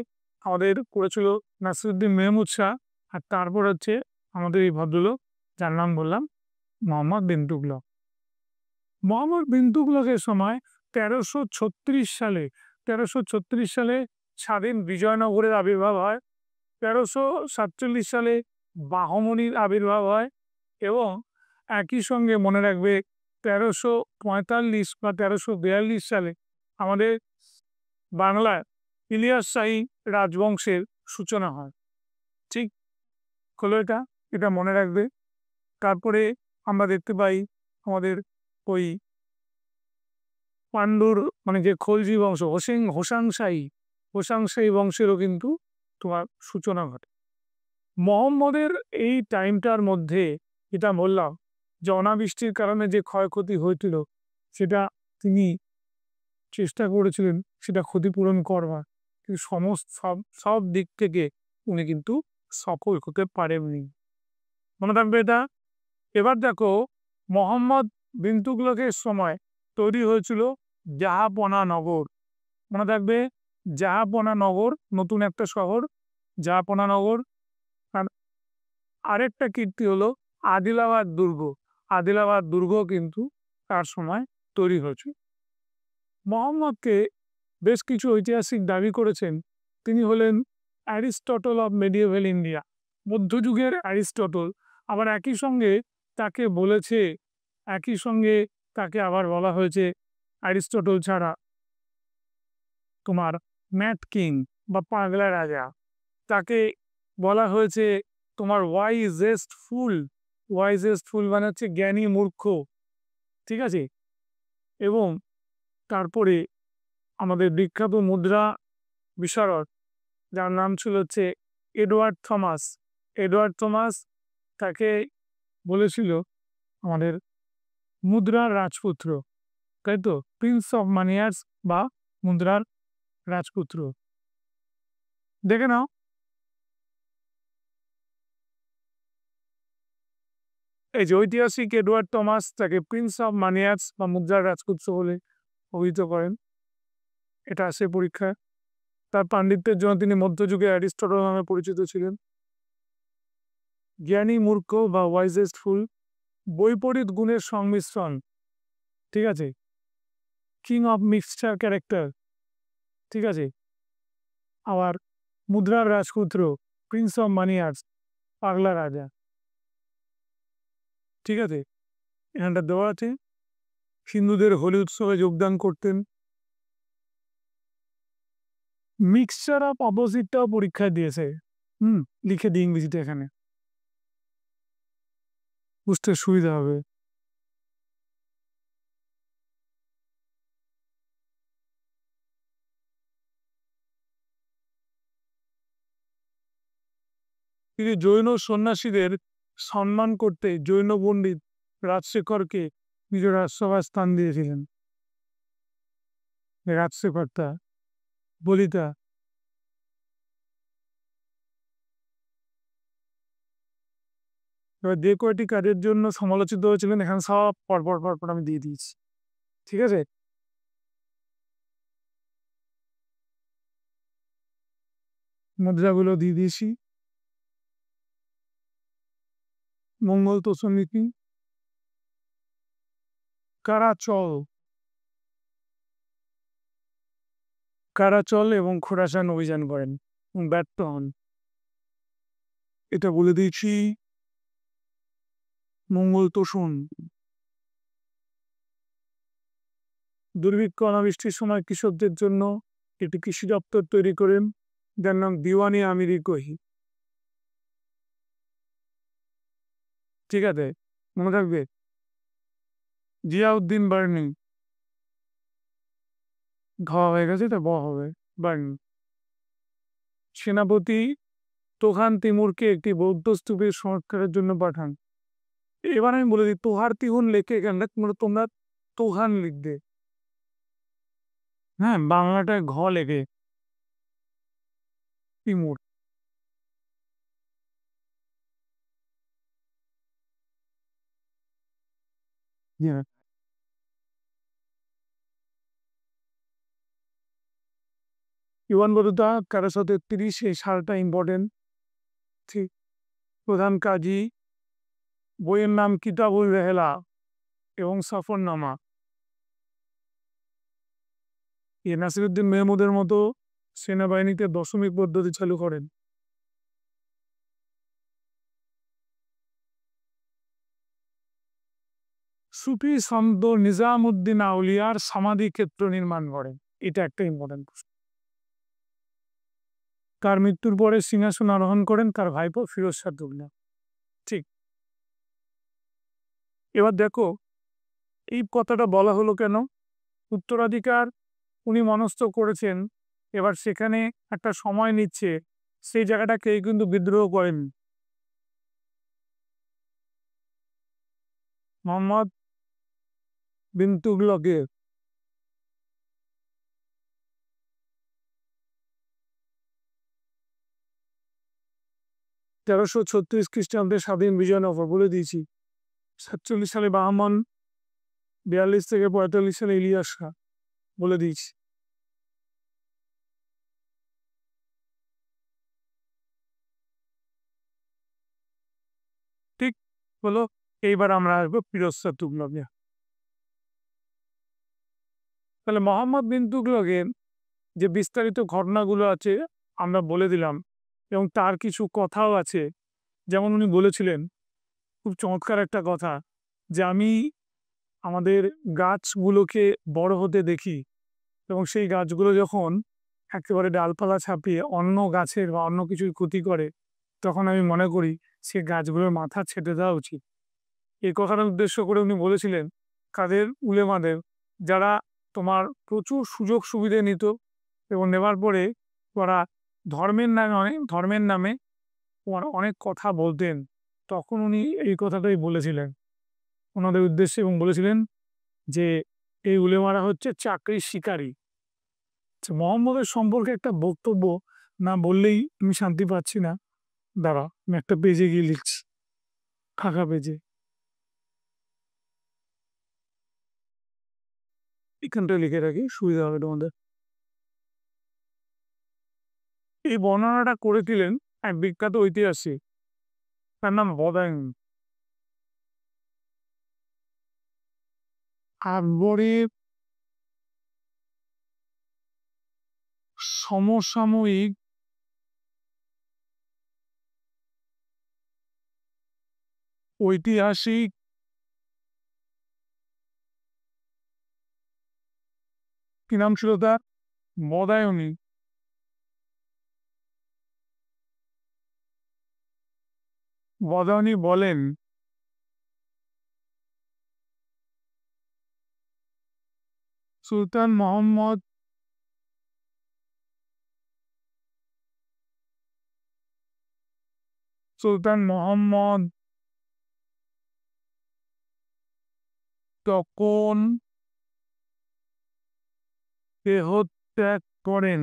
আমাদের করেছিল নাসিরুদ্দিন মেহমুদ শাহ, আর তারপর হচ্ছে আমাদের এই ভদ্রলোক যার নাম বললাম মোহাম্মদ বিন তুগলক। মোহাম্মদ বিন তুগলকের সময় 1336 সালে, 1336 সালে স্বাধীন বিজয়নগরের আবির্ভাব হয়। 1347 সালে বাহমনির আবির্ভাব হয় এবং একই সঙ্গে মনে রাখবে 1345 বা 1342 সালে আমাদের বাংলায় ইলিয়াস শাহী রাজবংশের সূচনা হয়। ঠিক হলো এটা, এটা মনে রাখবে। তারপরে আমরা দেখতে পাই আমাদের ওই পাণ্ডুর মানে যে খলজি বংশ, হোসাং শাহী বংশেরও কিন্তু তোমার সূচনা ঘটে। মোহাম্মদের এই টাইমটার মধ্যে যেটা বললাম যে অনাবৃষ্টির কারণে যে ক্ষয়ক্ষতি হয়েছিল সেটা তিনি চেষ্টা করেছিলেন সেটা ক্ষতিপূরণ করবার, কিন্তু সমস্ত সব সব দিক থেকে উনি কিন্তু সফল হতে পারেননি। মনে থাকবে এটা। এবার দেখো, মোহাম্মদ বিন তুগলকের সময় তৈরি হয়েছিল জাহাপনা নগর। মনে থাকবে, জাহাপনা নগর নতুন একটা শহর, জাহাপনা নগর। আর আরেকটা কীর্তি হলো আদিলাবাদ দুর্গ। আদিলাবাদ দুর্গ কিন্তু তার সময় তৈরি হয়েছে। মোহাম্মদকে বেশ কিছু ঐতিহাসিক দাবি করেছেন তিনি হলেন অ্যারিস্টটল অফ মেডিয়েভাল ইন্ডিয়া, মধ্যযুগের অ্যারিস্টটল। আবার একই সঙ্গে তাকে আবার বলা হয়েছে অ্যারিস্টটল ছাড়া তোমার ম্যাড কিং বা পাগলা রাজা। তাকে বলা হয়েছে তোমার ওয়াইজেস্ট ফুল মানে হচ্ছে জ্ঞানী মূর্খ। ঠিক আছে। এবং তারপরে আমাদের বিখ্যাত মুদ্রা বিশারদ যার নাম ছিল হচ্ছে এডওয়ার্ড থমাস তাকে বলেছিল আমাদের মুদ্রার রাজপুত্র, তাই তো, প্রিন্স অফ মানিয়ার্স বা মুদ্রার রাজপুত্র। দেখে নাও, এই যে ঐতিহাসিক এডওয়ার্ড থমাস তাকে প্রিন্স অফ মানিয়ার্স বা মুদ্রার রাজপুত্র বলে অভিহিত করেন। এটা আসে পরীক্ষায়। তার পাণ্ডিত্যের জন্য তিনি মধ্যযুগে অ্যারিস্টটল নামে পরিচিত ছিলেন। জ্ঞানী মূর্খ বা ওয়াইজেস্ট ফুল, বৈপরীত গুণের সংমিশ্রণ। ঠিক আছে। King of mixture character. ঠিক আছে। আবার মুদ্রার রাজপুত্র, প্রিন্স অফ মানিয়ার্স, পাগলা রাজা। ঠিক আছে। এখানটা দেওয়া আছে। হিন্দুদের হোলি উৎসবে যোগদান করতেন। মিক্সচার অফ অপোজিটটাও পরীক্ষায় দিয়েছে। লিখে দিই ইংরেজিটা, এখানে বুঝতে সুবিধা হবে। তিনি জৈন সন্ন্যাসীদের সম্মান করতে জৈন পণ্ডিত রাজশেখরকে নিজের রাজসভায় স্থান দিয়েছিলেন। রাজশেখরটা বলিতা। এবার যে কয়টি কাজের জন্য সমালোচিত হয়েছিলেন এখানে সব পরপর আমি দিয়ে দিয়েছি। ঠিক আছে। মুদ্রাগুলো দিয়ে দিয়েছি। মঙ্গল তোষণীতি, কারাচল এবং খোরাসান অভিযান করেন এবং ব্যর্থ হন। এটা বলে দিয়েছি। মঙ্গল তোষণ, দুর্ভিক্ষ অনাবৃষ্টির সময় কৃষকদের জন্য একটি কৃষি দপ্তর তৈরি করেন যার নাম দিওয়ানি আমিরি কহি। ঠিক আছে, মনে থাকবে। জিয়াউদ্দিন বার্নি, ধোয়া হয়ে গেছে এটা ব হবে, বার্নি। সেনাপতি তোহান তিমুরকে একটি বৌদ্ধ স্তূপের সংস্কারের জন্য পাঠান। এবার আমি বলে দিই, তোহার তিহুন লেখে এখানটা তোমরা তোহান লিখবে। হ্যাঁ, বাংলাটায় ঘ লেখে তিমুর। ইউয়ান বরুদা 1333, এই সালটা ইম্পর্টেন্ট। ঠিক। প্রধান কাজী, বইয়ের নাম কিতাবুল রেহেলা এবং সফরনামা। নাসিরুদ্দিন মেহমুদের মতো সেনাবাহিনীতে দশমিক পদ্ধতি চালু করেন। সুফি সন্ত নিজামুদ্দিন আউলিয়ার সমাধি ক্ষেত্র নির্মাণ করেন। এটা একটা ইম্পর্টেন্ট প্রশ্ন। কার মৃত্যুর পরে সিংহাসন আরোহণ করেন তার ভাইপো ফিরোজ শাহ দুগলা। ঠিক। এবার দেখো, এই কথাটা বলা হলো কেন? উত্তরাধিকার উনি মনস্থ করেছেন, এবার সেখানে একটা সময় নিচ্ছে, সেই জায়গাটা কেউ কিন্তু বিদ্রোহ করেন। মোহাম্মদ বিন তুগলকের 1336 খ্রিস্টাব্দে স্বাধীন বিজয়নগর বলে দিয়েছি। 47 সালে বাহমান, 42 থেকে 45 সালে ইলিয়াস শাহ বলে দিয়েছি। ঠিক হলো। এইবার আমরা আসবো ফিরোজ শাহ তুগলকে। তাহলে মোহাম্মদ বিন তুগলকের যে বিস্তারিত ঘটনাগুলো আছে আমরা বলে দিলাম, এবং তার কিছু কথাও আছে। যেমন উনি বলেছিলেন খুব চমৎকার একটা কথা, যে আমি আমাদের গাছগুলোকে বড় হতে দেখি, এবং সেই গাছগুলো যখন একেবারে ডালপালা ছাপিয়ে অন্য গাছের বা অন্য কিছুর ক্ষতি করে, তখন আমি মনে করি সে গাছগুলোর মাথা ছেঁটে দেওয়া উচিত। এই কথাটা উদ্দেশ্য করে উনি বলেছিলেন কাদের? উলেমাদের, যারা তোমার প্রচুর সুযোগ সুবিধে নিত, এবং নেবার পরে ওরা ধর্মের নামে ওরা অনেক কথা বলতেন। তখন উনি এই কথাটাই বলেছিলেন ওনাদের উদ্দেশ্যে, এবং বলেছিলেন যে এই উলেমারা হচ্ছে চাকরির শিকারী। মোহাম্মদের সম্পর্কে একটা বক্তব্য না বললেই আমি শান্তি পাচ্ছি না। দাঁড়া, আমি একটা পেজে গিয়ে লিখছি, ফাঁকা পেজে। এখানটায় লিখে রাখি, সুবিধা হবে তোমাদের। এই বর্ণনাটা করেছিলেন এক বিখ্যাত ঐতিহাসিক, তার নাম বদায়ুন। আকবরের সমসাময়িক ঐতিহাসিক কি নাম ছিল তার? বদায়ুনী। বদায়ুনী বলেন সুলতান মোহাম্মদ তখন দেহত্যাগ করেন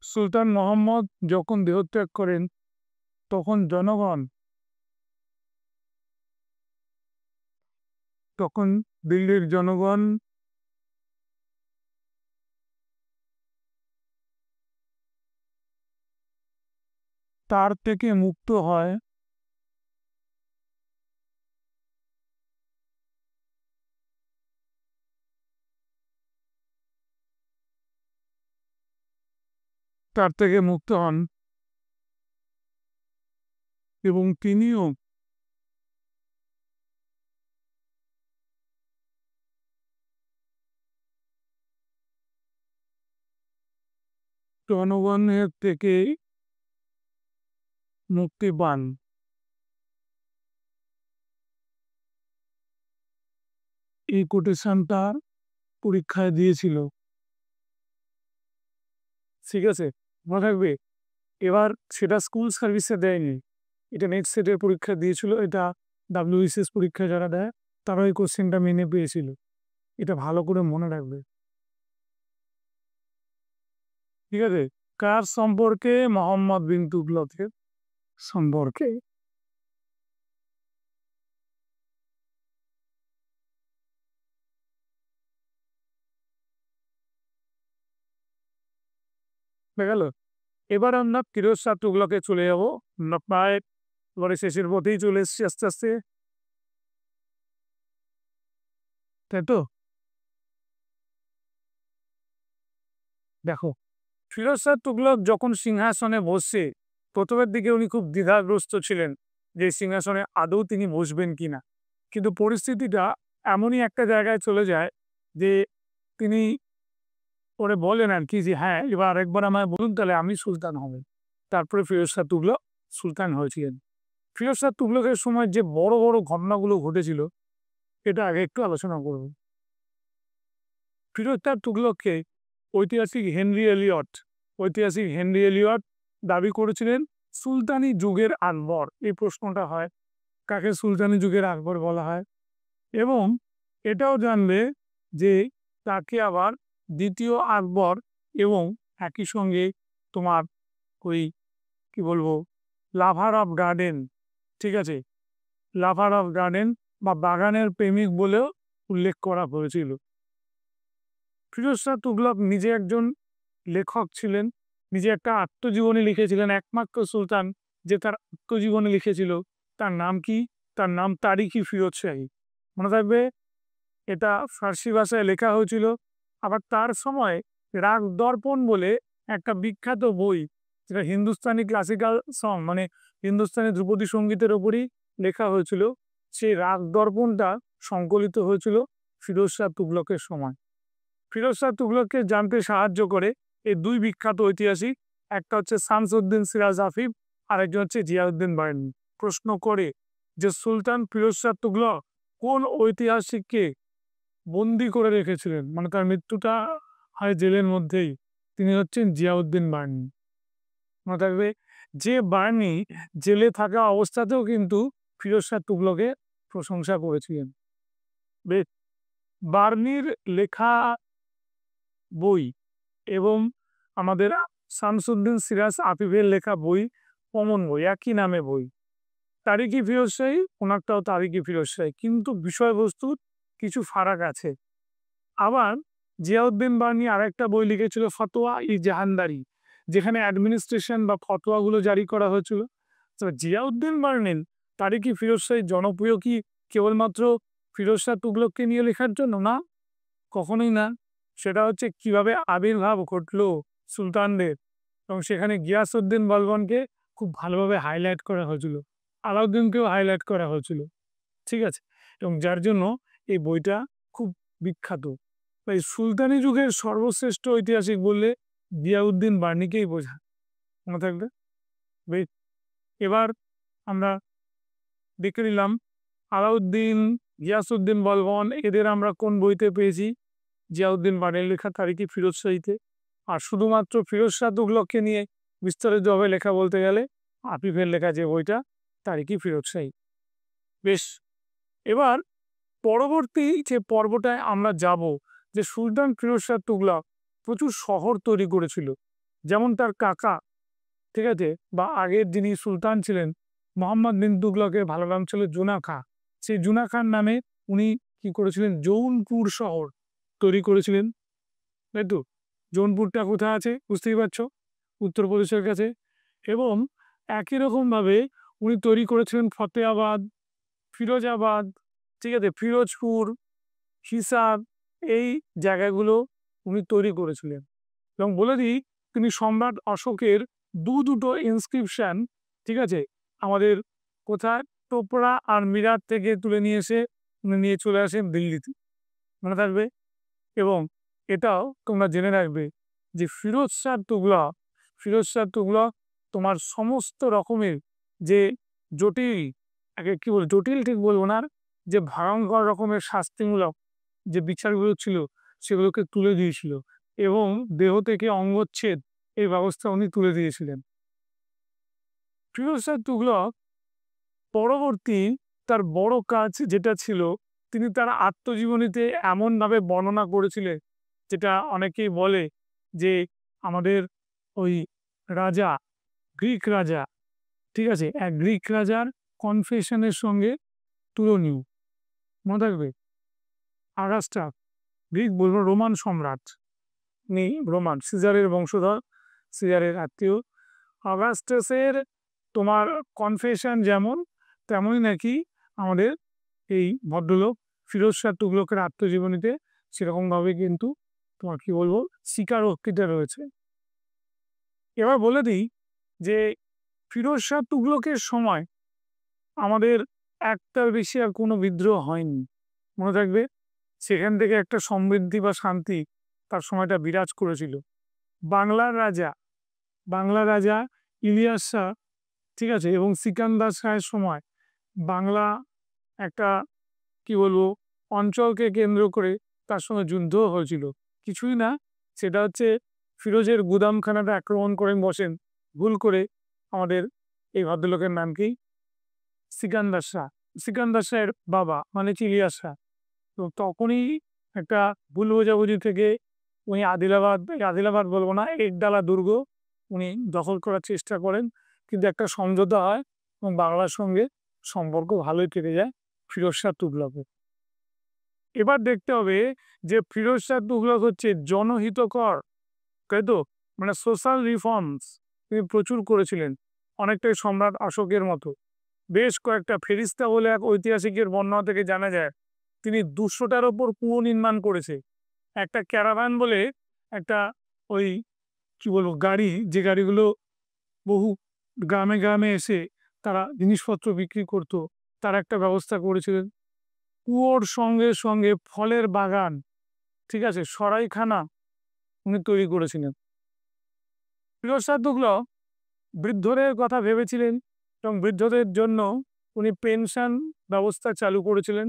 সুলতান মোহাম্মদ যখন দেহত্যাগ করেন তখন দিল্লির জনগণ তার থেকে মুক্ত হয়। তার থেকে মুক্ত হন এবং তিনিও জনগণের থেকে মুক্তি পান। এই কোটেশনটা পরীক্ষায় দিয়েছিল, ঠিক আছে, মনে থাকবে। এবার সেটা স্কুল সার্ভিসে দেয়নি, এটা নেক্সট সেটের পরীক্ষা দিয়েছিল। এটা WBCS পরীক্ষা যারা দেয় তারা ওই কোশ্চেনটা মেনে পেয়েছিল। এটা ভালো করে মনে রাখবে, ঠিক আছে। কার সম্পর্কে? মোহাম্মদ বিন তুগলকের সম্পর্কে। দেখা গেল। এবার আমরা ফিরোজ শাহ তুগলকে চলে যাবো। আমরা প্রায় এবারে শেষের পথেই চলে এসেছি আস্তে আস্তে, তাই তো। দেখো, ফিরোজ শাহ তুগলক যখন সিংহাসনে বসছে, প্রথমের দিকে উনি খুব দ্বিধাগ্রস্ত ছিলেন যে সিংহাসনে আদৌ তিনি বসবেন কিনা। কিন্তু পরিস্থিতিটা এমনই একটা জায়গায় চলে যায় যে তিনি ওরে বলেন আর কি, যে হ্যাঁ এবার আরেকবার আমায় বলুন, তাহলে আমি সুলতান হব। তারপরে ফিরোজ শাহ তুগলক সুলতান হয়েছিলেন। ফিরোজ শাহ তুগলকের সময় যে বড় বড় ঘটনাগুলো ঘটেছিল এটা আগে একটু আলোচনা করব। ফিরোজ শাহ তুগলককে ঐতিহাসিক হেনরি এলিয়ট দাবি করেছিলেন সুলতানি যুগের আকবর। এই প্রশ্নটা হয়, কাকে সুলতানি যুগের আকবর বলা হয়। এবং এটাও জানবে যে তাকে আবার দ্বিতীয় আকবর এবং একই সঙ্গে তোমার ওই কি বলবো লাভার অফ গার্ডেন, ঠিক আছে, লাভার অফ গার্ডেন বা বাগানের প্রেমিক বলেও উল্লেখ করা হয়েছিল। ফিরোজ শাহ তুগলক নিজে একজন লেখক ছিলেন, নিজে একটা আত্মজীবনী লিখেছিলেন। একমাত্র সুলতান যে তার আত্মজীবনী লিখেছিল তার নাম কি? তার নাম তারিখি ফিরোজ শাহী। মনে থাকবে, এটা ফার্সি ভাষায় লেখা হয়েছিল। আবার তার সময় রাগ দর্পণ বলে একটা বিখ্যাত বই, যেটা হিন্দুস্তানি ক্লাসিক্যাল সং মানে হিন্দুস্তানি ধ্রুপদী সঙ্গীতের ওপরই লেখা হয়েছিল, সেই রাগ দর্পণটা সংকলিত হয়েছিল ফিরোজ শাহ তুগলকের সময়। ফিরোজ শাহ তুগলককে জানতে সাহায্য করে এই দুই বিখ্যাত ঐতিহাসিক, একটা হচ্ছে শামসুদ্দিন সিরাজ আফিফ, আরেকজন হচ্ছে জিয়াউদ্দিন বার্নি। প্রশ্ন করে যে সুলতান ফিরোজ শাহ তুগলক কোন ঐতিহাসিককে বন্দি করে রেখেছিলেন, মানে তার মৃত্যুটা হয় জেলের মধ্যেই, তিনি হচ্ছেন জিয়াউদ্দিন বার্নি। মনে থাকবে, যে বার্নি জেলে থাকা অবস্থাতেও কিন্তু ফিরোজ শাহ তুগলকের প্রশংসা করেছিলেন। বেশ, বার্নির লেখা বই এবং আমাদের শামসুদ্দিন সিরাজ আফিফের লেখা বই কমন বই, একই নামে বই, তারিখি ফিরোজ শাহী, ওনারটাও তারিখি ফিরোজ শাহী, কিন্তু বিষয়বস্তুর কিছু ফারাক আছে। আবার জিয়াউদ্দিন বার্নি আরেকটা বই লিখেছিল ফতোয়া ই জাহানদারি, যেখানে অ্যাডমিনিস্ট্রেশন বা ফতোয়াগুলো জারি করা হয়েছিল। তো জিয়াউদ্দিন বার্নির তারিখি ফিরোজ শাহী জনপ্রিয় কি কেবলমাত্র ফিরোজ শাহ তুগলককে নিয়ে লেখার জন্য? না, কখনোই না। সেটা হচ্ছে কিভাবে আবির্ভাব ঘটলো সুলতানদের, এবং সেখানে গিয়াসউদ্দিন বলবনকে খুব ভালোভাবে হাইলাইট করা হয়েছিল, আলাউদ্দিনকেও হাইলাইট করা হয়েছিল, ঠিক আছে। এবং যার জন্য এই বইটা খুব বিখ্যাত। তাই সুলতানি যুগের সর্বশ্রেষ্ঠ ঐতিহাসিক বললে জিয়াউদ্দিন বার্নিকেই বোঝা। মনে থাকবে। বেশ, এবার আমরা দেখে নিলাম আলাউদ্দিন, গিয়াসউদ্দিন বলবন, এদের আমরা কোন বইতে পেয়েছি? জিয়াউদ্দিন বার্নির লেখা তারিখি ফিরোজ শাহীতে। আর শুধুমাত্র ফিরোজ শাহ তুগলককে নিয়ে বিস্তারিতভাবে লেখা বলতে গেলে আফিফের লেখা যে বইটা তারিখি ফিরোজ শাহী। বেশ, এবার পরবর্তী যে পর্বটায় আমরা যাব, যে সুলতান ফিরোজ শাহ তুগলক প্রচুর শহর তৈরি করেছিল, যেমন তার কাকা, ঠিক আছে, বা আগের যিনি সুলতান ছিলেন মোহাম্মদ বিন তুগলকের ভালো নাম ছিল জুনা খাঁ। সেই জুনা খান নামে উনি কি করেছিলেন? জৌনপুর শহর তৈরি করেছিলেন, তাই তো? জৌনপুরটা কোথায় আছে বুঝতেই পারছো, উত্তরপ্রদেশের কাছে। এবং একই রকমভাবে উনি তৈরি করেছিলেন ফতেহাবাদ, ফিরোজাবাদ, ঠিক আছে, ফিরোজপুর, হিসার, এই জায়গাগুলো উনি তৈরি করেছিলেন। এবং বলে দিই, তিনি সম্রাট অশোকের দুটো ইনস্ক্রিপশন, ঠিক আছে, আমাদের কোথায় টোপরা আর মিরাট থেকে তুলে নিয়ে এসে উনি নিয়ে চলে আসেন দিল্লিতে। মনে থাকবে। এবং এটাও তোমরা জেনে রাখবে যে ফিরোজ শাহ তুগলক তোমার সমস্ত রকমের যে জটিল, কি বল জটিল ঠিক বলবো না, যে ভয়ঙ্কর রকমের শাস্তিমূলক যে বিচারগুলো ছিল সেগুলোকে তুলে দিয়েছিল, এবং দেহ থেকে অঙ্গচ্ছেদ এই ব্যবস্থা উনি তুলে দিয়েছিলেন। ফিরোজ শাহ তুগলক পরবর্তী তার বড় কাজ যেটা ছিল, তিনি তার আত্মজীবনীতে এমনভাবে বর্ণনা করেছিলেন, যেটা অনেকেই বলে যে আমাদের ওই রাজা, গ্রিক রাজা, ঠিক আছে, এক গ্রিক রাজার কনফেশনের সঙ্গে তুলনীয়। মনে থাকবে, আগাস্টাস, গ্রিক বলবো, রোমান সম্রাট, নেই রোমান, সিজারের বংশধর, সিজারের আত্মীয়। অগাস্টাসের তোমার কনফেশন যেমন, তেমনই নাকি আমাদের এই ভদ্রলোক ফিরোজ শাহ তুগলকের আত্মজীবনীতে সেরকমভাবে কিন্তু তোমার কি বলবো স্বীকারোক্তিটা রয়েছে। এবার বলে দিই যে ফিরোজ শাহ তুগলকের সময় আমাদের একটার বেশি আর কোনো বিদ্রোহ হয়নি। মনে থাকবে, সেখান থেকে একটা সমৃদ্ধি বা শান্তি তার সময়টা বিরাজ করেছিল। বাংলার রাজা, ইলিয়াস শাহ, ঠিক আছে, এবং সিকান্দার শাহের সময় বাংলা একটা কি বলবো অঞ্চলকে কেন্দ্র করে তার সঙ্গে যুদ্ধ হয়েছিল। কিছুই না, সেটা হচ্ছে ফিরোজের গুদামখানাটা আক্রমণ করে বসেন ভুল করে আমাদের এই ভদ্রলোকের নাম কি, সিকান্দার শাহ। সিকান্দার শাহের বাবা মানে ইলিয়াস শাহ। তো তখনই একটা ভুল বোঝাবুঝি থেকে উনি আদিলাবাদ বলবো না, একডালা দুর্গ উনি দখল করার চেষ্টা করেন, কিন্তু একটা সমঝোতা হয় এবং বাংলার সঙ্গে সম্পর্ক ভালোই কেটে যায় ফিরোজ শাহ তুগলকের। এবার দেখতে হবে যে ফিরোজ শাহ তুগলক হচ্ছে জনহিতকর, তাই তো, মানে সোশ্যাল রিফর্মস তিনি প্রচুর করেছিলেন, অনেকটাই সম্রাট অশোকের মতো। বেশ কয়েকটা ফেরিস্তা বলে এক ঐতিহাসিকের বর্ণনা থেকে জানা যায় তিনি 200টার ওপর কুয়ো নির্মাণ করেছে। একটা ক্যারাভান বলে একটা ওই কি বলবো গাড়ি, যে গাড়িগুলো বহু গ্রামে গ্রামে এসে তারা জিনিসপত্র বিক্রি করত, তার একটা ব্যবস্থা করেছিলেন। কুয়োর সঙ্গে সঙ্গে ফলের বাগান, ঠিক আছে, সরাইখানা উনি তৈরি করেছিলেন। ফিরোজ শাহ তুগলক বৃদ্ধদের কথা ভেবেছিলেন এবং বৃদ্ধদের জন্য উনি পেনশন ব্যবস্থা চালু করেছিলেন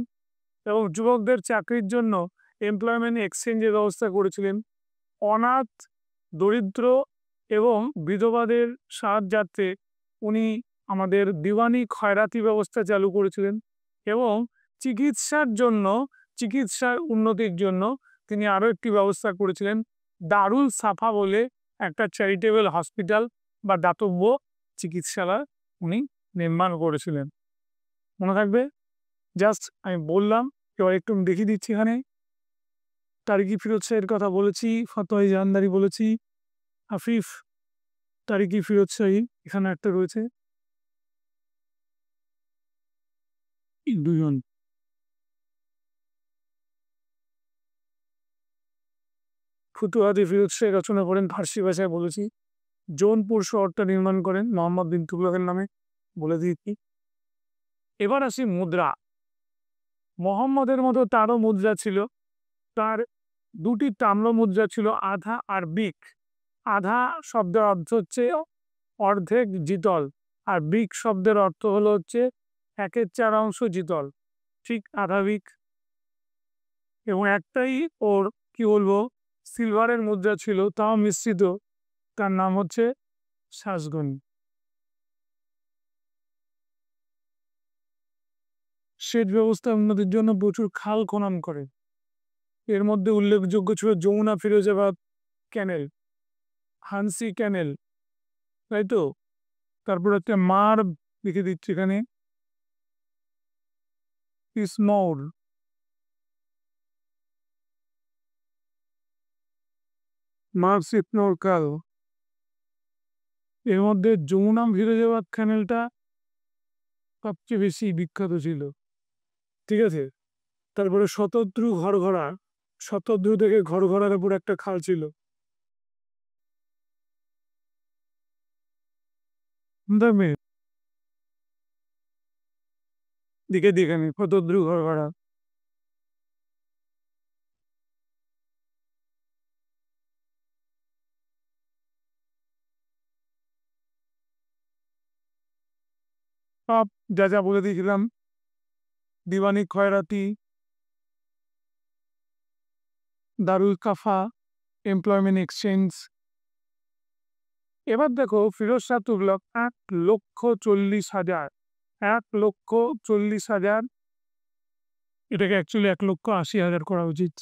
এবং যুবকদের চাকরির জন্য এমপ্লয়মেন্ট এক্সচেঞ্জের ব্যবস্থা করেছিলেন। অনাথ, দরিদ্র এবং বিধবাদের সাহায্যার্থে উনি আমাদের দিওয়ানি খয়রাতি ব্যবস্থা চালু করেছিলেন এবং চিকিৎসার উন্নতির জন্য তিনি আরও একটি ব্যবস্থা করেছিলেন, দারুল সাফা বলে একটা চ্যারিটেবল হসপিটাল বা দাতব্য চিকিৎসালয় উনি নির্মাণ করেছিলেন। মনে থাকবে, জাস্ট আমি বললাম। এবার একটু দেখিয়ে দিচ্ছি, এখানে তারিকি ফিরোজ শাহের কথা বলেছি, ফতোয়াই জাহানদারি বলেছি, আফিফ তারিকি ফিরোজ শাহী এখানে একটা রয়েছে, দুজন। ফুতুহাদি ফিরোজ শাহ রচনা করেন ফার্সি ভাষায় বলেছি। জৌনপুর শহরটা নির্মাণ করেন মোহাম্মদ বিন তুগলকের নামে, বলে দিয়েছি। এবার আসি মুদ্রা। মোহাম্মদের মতো তারও মুদ্রা ছিল, তার দুটি তাম্র মুদ্রা ছিল, আধা আর বিক। আধা শব্দের অর্থ হচ্ছে অর্ধেক জিতল, আর বিক শব্দের অর্থ হলো হচ্ছে 1/4 জিতল, ঠিক আধা বিক। এবং একটাই ওর কি বলবো সিলভারের মুদ্রা ছিল, তাও মিশ্রিত, তার নাম হচ্ছে শ্বাসগণি। সেচ ব্যবস্থা উন্নতির জন্য প্রচুর খাল খনন করে, এর মধ্যে উল্লেখযোগ্য ছিল যমুনা ফিরোজাবাদ ক্যানেল, হানসি ক্যানেল, তাই তো। তারপর হচ্ছে মার, লিখে দিচ্ছি এখানে, ইসমৌর, মার্স ইসমৌর কাল। এর মধ্যে যমুনা ফিরোজাবাদ ক্যানেলটা সবচেয়ে বেশি বিখ্যাত ছিল, ঠিক আছে। তারপরে শতদ্রু থেকে ঘরঘরার উপর একটা খাল ছিল, দেখবে দিকে দিকে নেই, শতদ্রু ঘরঘরা। সব যা যা বলে দিয়েছিলাম, দিওয়ানি খয়রাতি, দারুল কাফা, এমপ্লয়মেন্ট এক্সচেঞ্জ। এবার দেখো ফিরোজ শাহ তুগলক 1,40,000, 1,40,000, এটাকে অ্যাকচুয়ালি 1,80,000 করা উচিত,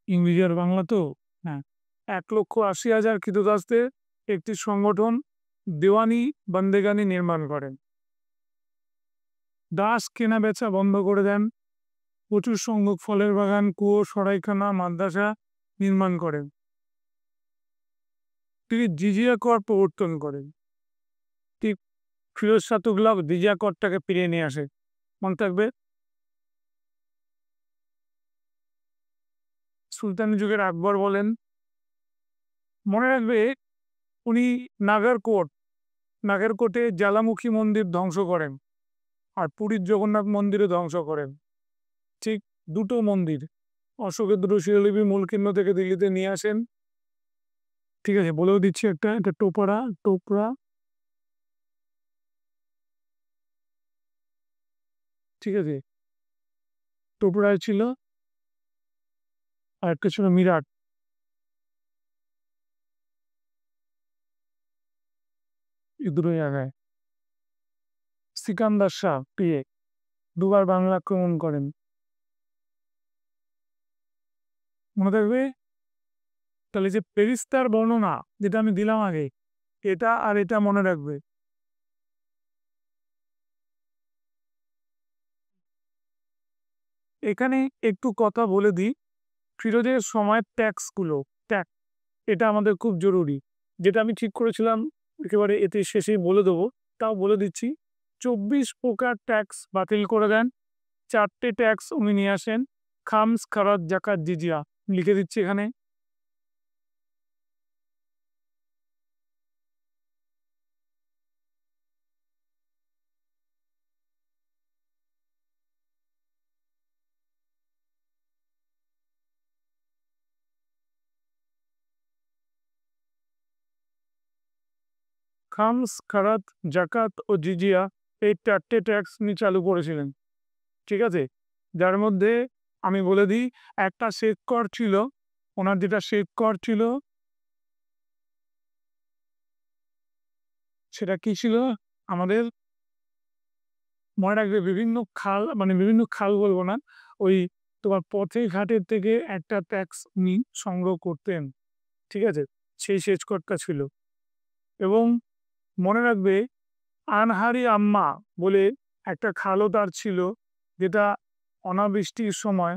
ইংরেজি আর বাংলা তো। হ্যাঁ, 1,80,000 কৃতদাসদের একটি সংগঠন দেওয়ানি বন্দেগানি নির্মাণ করেন। দাস কেনা বেচা বন্ধ করে দেন, প্রচুর সংখ্যক ফলের বাগান, কুয়ো, সরাইখানা, মাদ্রাসা নির্মাণ করেন। তিনি জিজিয়া কর প্রবর্তন করেন। ঠিক ফিরোজ শাহ তুগলক জিজিয়া করটাকে ফিরিয়ে নিয়ে আসে, মনে থাকবে। সুলতানি যুগের আকবর বলেন, মনে রাখবে, উনি নাগরকোটে জ্বালামুখী মন্দির ধ্বংস করেন আর পুরীর জগন্নাথ মন্দিরে ধ্বংস করেন, ঠিক দুটো মন্দির। অশোকের দুটো শিলালিপি মূল কেন্দ্র থেকে দিল্লিতে নিয়ে আসেন, ঠিক আছে, বলেও দিচ্ছি, এটা টোপরা, ঠিক আছে, টোপরায় ছিল, আর একটা ছিল মিরাট। এই দুটো জায়গায় সিকান্দার শাহ পেয়ে দুবার বাংলা আক্রমণ করেন, মনে থাকবে? তাহলে যে পেরিস্তার বর্ণনা যেটা আমি দিলাম আগে, এটা আর এটা মনে রাখবে। এখানে একটু কথা বলে দিই, ফিরোজের সময় ট্যাক্সগুলো, ট্যাক্স, এটা আমাদের খুব জরুরি। যেটা আমি ঠিক করেছিলাম একেবারে এতে শেষেই বলে দেবো, তাও বলে দিচ্ছি। 24 প্রকার ট্যাক্স বাতিল করে দেন, 4টে ট্যাক্স উনি নিয়ে আসেন। খামস, খারাত, জাকাত, জিজিয়া লিখে দিচ্ছি এখানে। খামস, খারাত, জাকাত ও জিজিয়া, এই 4টে ট্যাক্স উনি চালু করেছিলেন। ঠিক আছে, যার মধ্যে আমি বলে দিই, একটা শেখ কর ছিল, ওনার যেটা শেখ কর ছিল সেটা কি ছিল আমাদের মনে রাখবে। বিভিন্ন খাল, মানে বিভিন্ন খাল বলবো না, ওই তোমার পথে ঘাটের থেকে একটা ট্যাক্স উনি সংগ্রহ করতেন। ঠিক আছে, সেই সেচ করটা ছিল। এবং মনে রাখবে, আনহারি আম্মা বলে একটা খালও তার ছিল, যেটা অনাবৃষ্টির সময়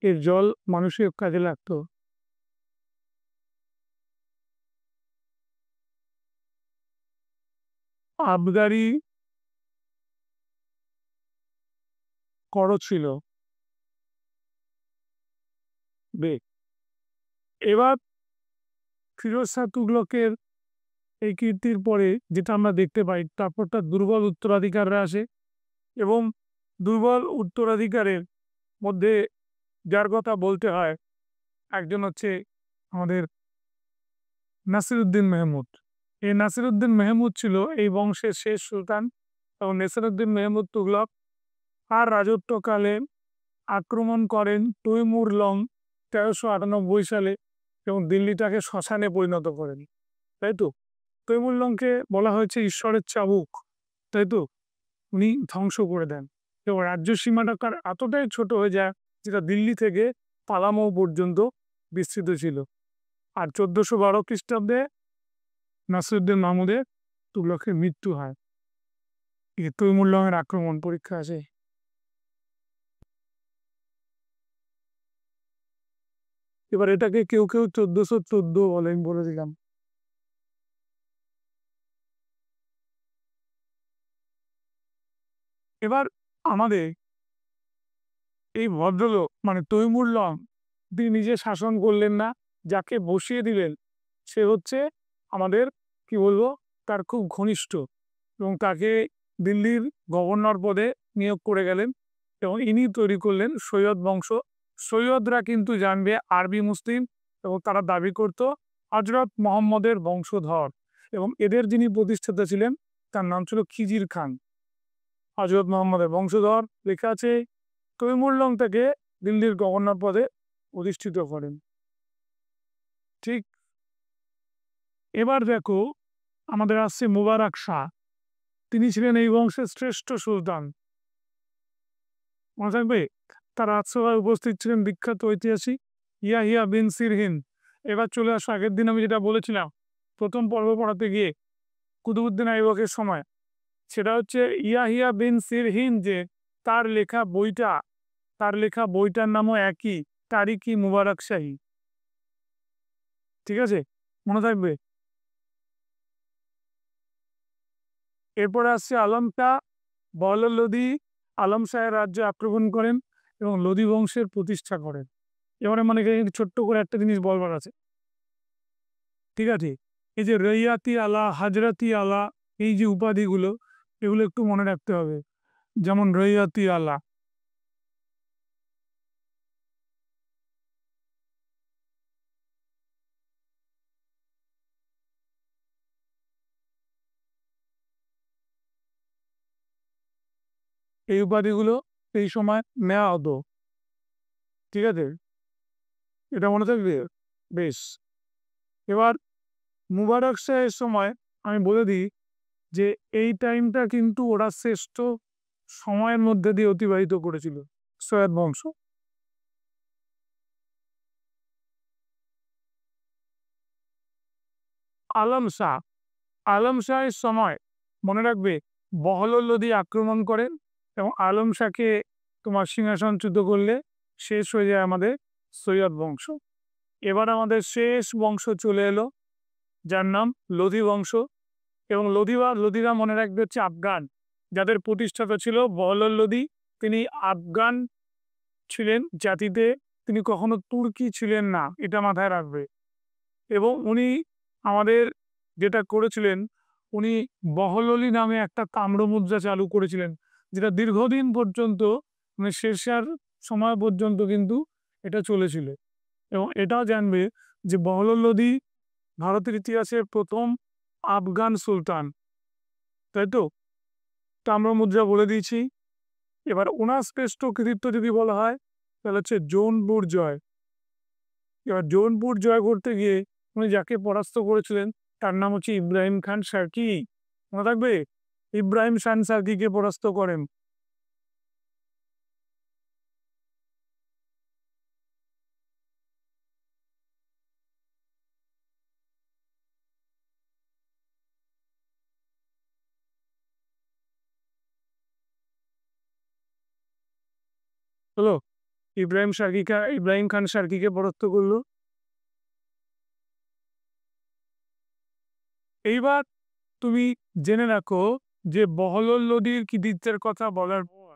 এর জল মানুষের কাজে লাগতো। আবগারি করও ছিল। বে এবার ফিরোজ শাহ তুগলকের এই কীর্তির পরে যেটা আমরা দেখতে পাই, তারপর তার দুর্বল উত্তরাধিকাররা আসে। এবং দুর্বল উত্তরাধিকারের মধ্যে যার কথা বলতে হয়, একজন হচ্ছে আমাদের নাসিরউদ্দিন মেহমুদ। এই নাসিরউদ্দিন মেহমুদ ছিল এই বংশের শেষ সুলতান। এবং নাসিরউদ্দিন মেহমুদ তুগলক আর রাজত্বকালে আক্রমণ করেন তৈমুর লং 1398 সালে, এবং দিল্লিটাকে শ্মশানে পরিণত করেন। তাই তো, তৈমুর লংকে বলা হয়েছে ঈশ্বরের চাবুক, তাই তো। উনি ধ্বংস করে দেন এবং রাজ্য সীমাটা তার এতটাই ছোট হয়ে যায়, যেটা দিল্লি থেকে পালামৌ পর্যন্ত বিস্তৃত ছিল। আর 1412 খ্রিস্টাব্দে নাসিরউদ্দিন মাহমুদের তুগলকের মৃত্যু হয়। এই তৈমুর লংয়ের আক্রমণ পরীক্ষা আছে। এবার এটাকে কেউ কেউ 1414 বলে, আমি বলে দিলাম। এবার আমাদের এই ভদ্রলোক মানে তৈমুর লং, তিনি নিজে শাসন করলেন না, যাকে বসিয়ে দিলেন সে হচ্ছে আমাদের কি বলবো, তার খুব ঘনিষ্ঠ, এবং তাকে দিল্লির গভর্নর পদে নিয়োগ করে গেলেন। এবং ইনি তৈরি করলেন সৈয়দ বংশ। সৈয়দরা কিন্তু জানবে আরবি মুসলিম, এবং তারা দাবি করত হজরত মোহাম্মদের বংশধর। এবং এদের যিনি প্রতিষ্ঠাতা ছিলেন তার নাম ছিল খিজির খান। হজরত মোহাম্মদের বংশধর লেখা আছে। তৈমুর লং তাকে দিল্লির গভর্নর পদে অধিষ্ঠিত করেন। ঠিক, এবার দেখো আমাদের আসছে মুবারক শাহ। তিনি ছিলেন এই বংশের শ্রেষ্ঠ সুলতান, মনে থাকবে। তার রাজসভায় উপস্থিত ছিলেন বিখ্যাত ঐতিহাসিক ইয়াহিয়া বিন সিরহিন। এবার চলে আসো আগের দিন আমি যেটা বলেছিলাম প্রথম পর্ব পড়াতে গিয়ে, কুতুবউদ্দিন আইবকের সময়, সেটা হচ্ছে ইয়াহিয়া বিন সিরহিন, যে তার লেখা বইটা, তার লেখা বইটার নামও একই, তারিখি মুবারক শাহী। ঠিক আছে, মনে থাকবে। এরপরে আসছে আলম শাহ। বড়লাট লোধি আলম শাহের রাজ্যে আক্রমণ করেন এবং লোধি বংশের প্রতিষ্ঠা করেন। এবারে মানে এখানে ছোট্ট করে একটা জিনিস বলবার আছে। ঠিক আছে, এই যে রৈয়াতি আলা, হাজরাতি আলা, এই যে উপাধিগুলো, এগুলো একটু মনে রাখতে হবে। যেমন রৈয়াতি আলা, এই উপাধিগুলো এই সময় নেওয়া হতো। ঠিক আছে, এটা মনে থাকবে। বেশ, এবার মুবারক শাহের সময় আমি বলে দিই যে এই টাইমটা কিন্তু ওরা শ্রেষ্ঠ সময়ের মধ্যে দিয়ে অতিবাহিত করেছিল সৈয়দ বংশ। আলম শাহ, আলম শাহের সময় মনে রাখবে বহলল লোদি আক্রমণ করেন এবং আলম শাহকে তোমার সিংহাসনচ্যুত করলে শেষ হয়ে যায় আমাদের সৈয়দ বংশ। এবার আমাদের শেষ বংশ চলে এলো, যার নাম লোধি বংশ। এবং লোধিরা মনে রাখবে হচ্ছে আফগান, যাদের প্রতিষ্ঠাতা ছিল বহলল লোদি। তিনি আফগান ছিলেন জাতিতে, তিনি কখনো তুর্কি ছিলেন না, এটা মাথায় রাখবে। এবং উনি আমাদের যেটা করেছিলেন, উনি বহললি নামে একটা তাম্রমুদ্রা চালু করেছিলেন, যেটা দীর্ঘদিন পর্যন্ত মানে শেরশাহর সময় পর্যন্ত কিন্তু এটা চলেছিল। এবং এটাও জানবে যে বহলল লোদি ভারতের ইতিহাসের প্রথম আফগান সুলতান, তাই তো? তাম্রমুদ্রা বলে দিয়েছি। এবার ওনার শ্রেষ্ঠ কৃতিত্ব যদি বলা হয় তাহলে হচ্ছে জৌনপুর জয়। এবার জৌনপুর জয় করতে গিয়ে উনি যাকে পরাস্ত করেছিলেন তার নাম হচ্ছে ইব্রাহিম খান সার্কি। মনে থাকবে, ইব্রাহিম খান সার্কিকে পরাস্ত করেন। হলো, ইব্রাহিম খান সার্কিকে পরাস্ত করলো। এইবার তুমি জেনে রাখো যে বহলল লোদির কৃতিত্বের কথা বলার পর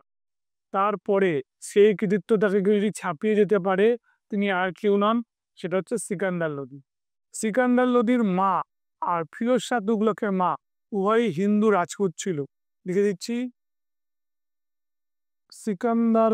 তারপরে সেই কৃতিত্বটাকে কেউ যদি ছাপিয়ে যেতে পারে, তিনি আর কেউ নন, সেটা হচ্ছে সিকান্দার লোদি। সিকান্দার লোদির মা আর ফিরোজ শাহ তুগলকের মা উভয়ই হিন্দু রাজপুত ছিল। লিখে দিচ্ছি, সিকান্দার